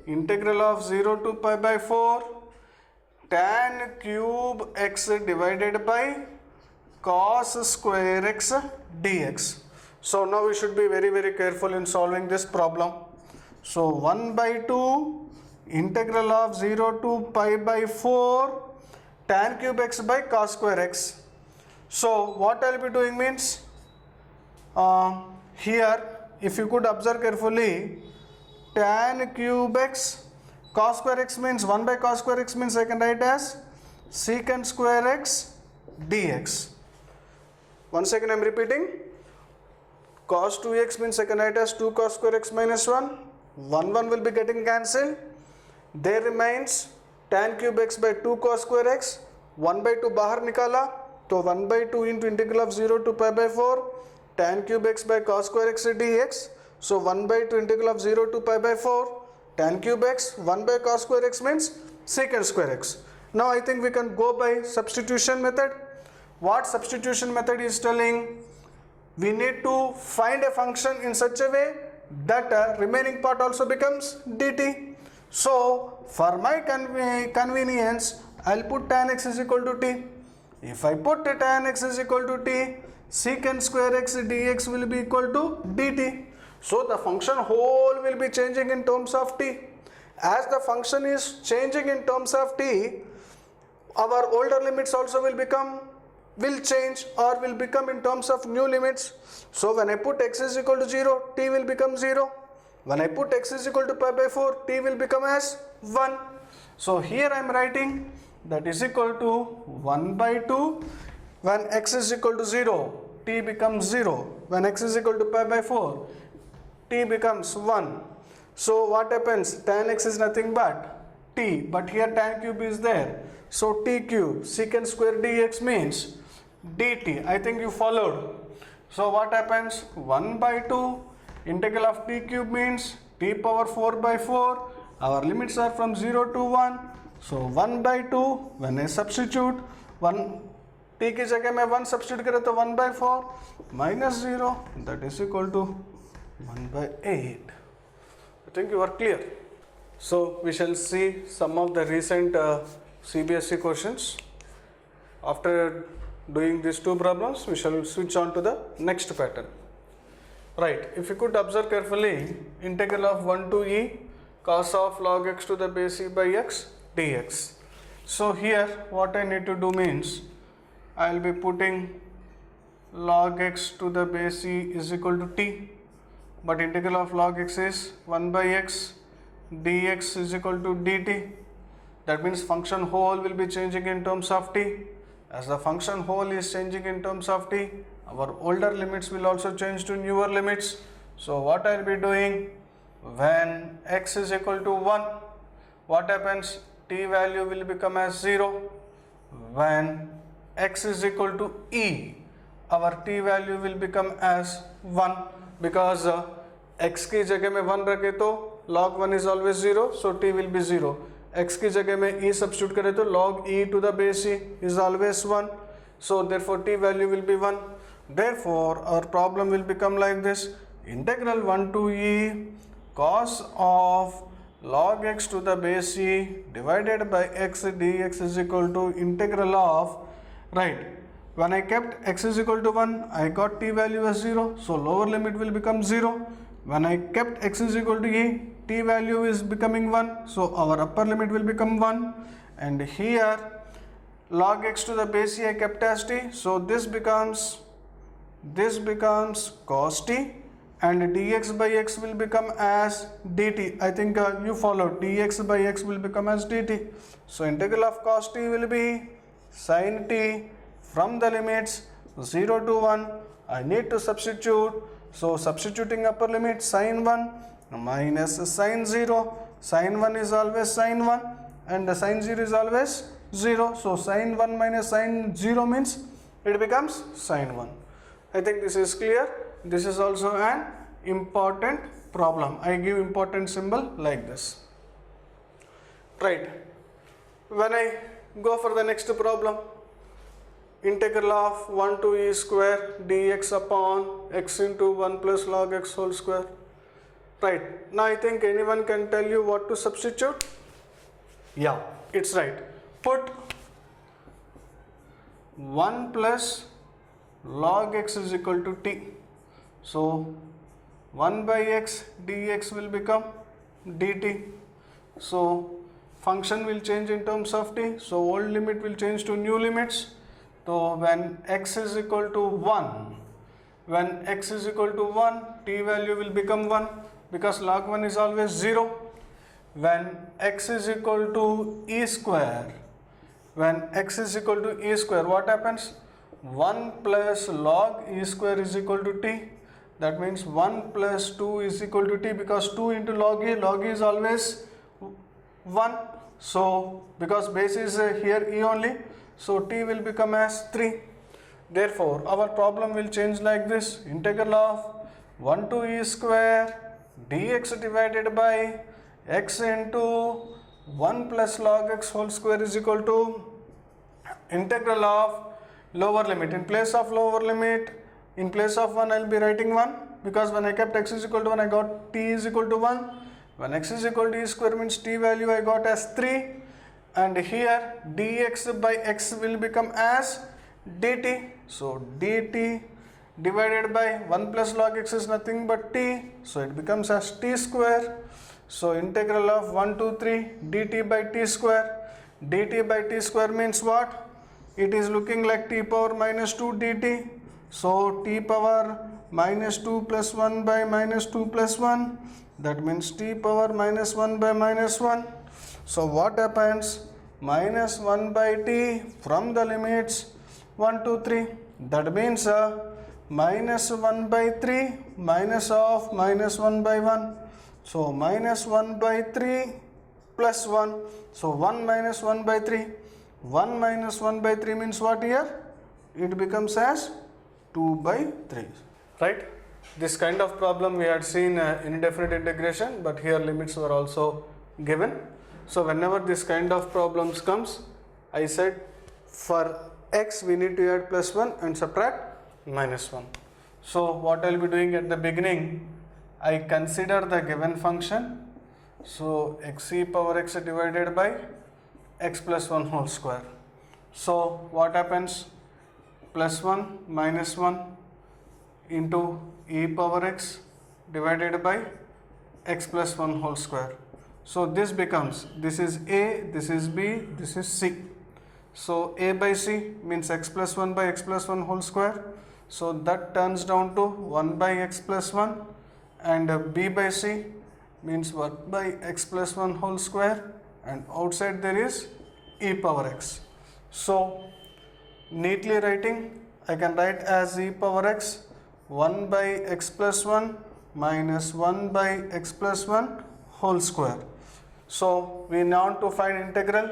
integral of 0 to pi by 4 tan cube x divided by cos square x dx. So now we should be very careful in solving this problem. So 1 by 2 integral of 0 to pi by 4 tan cube x by cos square x. So what I will be doing means, here if you could observe carefully, tan cube x cos square x means 1 by cos square x means I can write as secant square x dx. Once again I am repeating, cos 2x means I can write as 2 cos square x minus 1, 1 will be getting cancelled, there remains tan cube x by 2 cos square x, 1 by 2 बाहर निकाला तो 1 by 2 into integral of 0 to pi by 4 tan cube x by cos square x dx. So 1 by 2 integral of 0 to pi by 4 tan cube x, 1 by cos square x means secant square x. Now I think we can go by substitution method. What substitution method is telling? We need to find a function in such a way that remaining part also becomes dt. So for my convenience, I'll put tan x is equal to t. If I put tan x is equal to t, secant square x dx will be equal to dt. So the function whole will be changing in terms of t. As the function is changing in terms of t, our older limits also will change or will become in terms of new limits. So when I put x is equal to 0, t will become 0. When I put x is equal to pi by 4, t will become as 1. So here I am writing that is equal to 1 by 2. When x is equal to 0, t becomes 0. When x is equal to pi by 4, t becomes 1. So what happens? Tan x is nothing but t, but here tan cube is there. So t cube secant square dx means dt. I think you followed. So what happens? 1 by 2 integral of t cube means t power 4 by 4. Our limits are from 0 to 1. So 1 by 2, when I substitute 1 t की जगह में 1 substitute करें तो 1 by 4 minus 0, that is equal to 1 by 8. I think you are clear. So we shall see some of the recent CBSE questions. After doing these two problems, we shall switch on to the next pattern. Right, if you could observe carefully, integral of 1 to e cos of log x to the base e by x dx. So here what I need to do means, I will be putting log x to the base e is equal to t, but integral of log x is 1 by x dx is equal to dt. That means function whole will be changing in terms of t. As the function whole is changing in terms of t, our older limits will also change to newer limits. So what I will be doing, when x is equal to 1, what happens? T value will become as 0. When x is equal to e, our t value will become as 1, because x की जगह में 1 रखे तो log 1 is always 0, so t will be 0. x की जगह में e substitute करें तो log e to the base e is always 1, so therefore t value will be 1. Therefore our problem will become like this: integral 1 to e cos of log x to the base e divided by x dx is equal to integral of, right, When I kept x is equal to 1, I got t value as 0, so lower limit will become 0. When I kept x is equal to e, t value is becoming 1, so our upper limit will become 1. And here log x to the base e I kept as t, so this becomes cos t, and dx by x will become as dt. I think you followed, dx by x will become as dt. So integral of cos t will be sin t from the limits 0 to 1. I need to substitute, so substituting upper limit, sin 1 minus sin 0. Sin 1 is always sin 1 and the sin 0 is always 0. So sin 1 minus sin 0 means it becomes sin 1. I think this is clear. This is also an important problem. I give important symbol like this. Right. When I go for the next problem, integral of 1 to e square dx upon x into 1 plus log x whole square. Right. Now I think anyone can tell you what to substitute. Yeah, it's right. Put 1 plus log x is equal to t. So 1 by x dx will become dt. So function will change in terms of t. So old limit will change to new limits. So when x is equal to 1, t value will become 1 because log 1 is always 0. When x is equal to e square, what happens? 1 plus log e square is equal to t. That means 1 plus 2 is equal to t, because 2 into log e is always 1. So because base is here e only, so t will become as 3. Therefore our problem will change like this: integral of 1 to e square dx divided by x into 1 plus log x whole square is equal to integral of lower limit. In place of lower limit, in place of 1 I will be writing 1, because when I kept x is equal to 1 I got t is equal to 1. When x is equal to e square means t value I got as 3, and here dx by x will become as dt. So dt divided by 1 plus log x is nothing but t, so it becomes as t square. So integral of 1 to 3 dt by t square. Dt by t square means what? It is looking like t power minus 2 dt. So t power minus 2 plus 1 by minus 2 plus 1, that means t power minus 1 by minus 1. So what happens? Minus 1 by t from the limits 1 to 3. That means minus 1 by 3 minus of minus 1 by 1. So minus 1 by 3 plus 1. So 1 minus 1 by 3. 1 minus 1 by 3 means what here? It becomes as 2 by 3. Right? This kind of problem we had seen in indefinite integration, but here limits were also given. So whenever this kind of problems comes, I said for x we need to add plus 1 and subtract minus 1. So what I will be doing at the beginning, I consider the given function. So x e power x divided by x plus 1 whole square. So what happens? Plus 1 minus 1 into e power x divided by x plus 1 whole square. So this becomes, this is a, this is b, this is c. So a by c means x plus 1 by x plus 1 whole square. So that turns down to 1 by x plus 1, and b by c means 1 by x plus 1 whole square, and outside there is e power x. So neatly writing, I can write as e power x 1 by x plus 1 minus 1 by x plus 1 whole square. So we now want to find integral.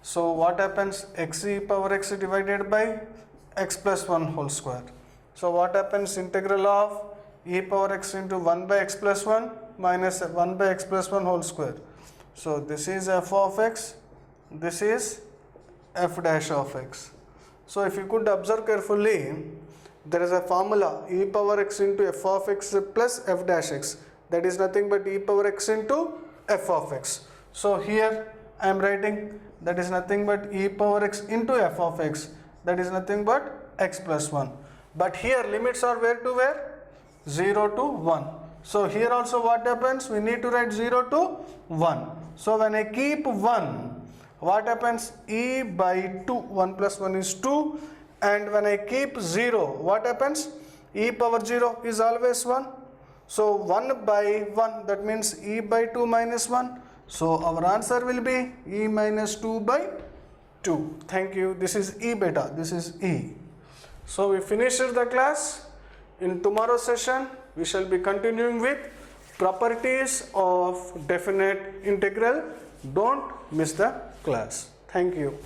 So what happens? X e power x divided by x plus 1 whole square. So what happens? Integral of e power x into 1 by x plus 1 minus 1 by x plus 1 whole square. So this is f of x, this is f dash of x. So if you could observe carefully, there is a formula e power x into f of x plus f dash x, that is nothing but e power x into f of x. So here I am writing that is nothing but e power x into f of x. that is nothing but x plus 1. But here limits are where to where? 0 to 1. So here also what happens? We need to write 0 to 1. So when I keep 1, what happens? E by 2, 1 plus 1 is 2. And when I keep 0, what happens? E power 0 is always 1. So 1 by 1, that means E by 2 minus 1. So our answer will be E minus 2 by 2. Thank you. This is E beta. This is E. So we finished the class. In tomorrow's session, we shall be continuing with properties of definite integral. Don't miss the class. Thank you.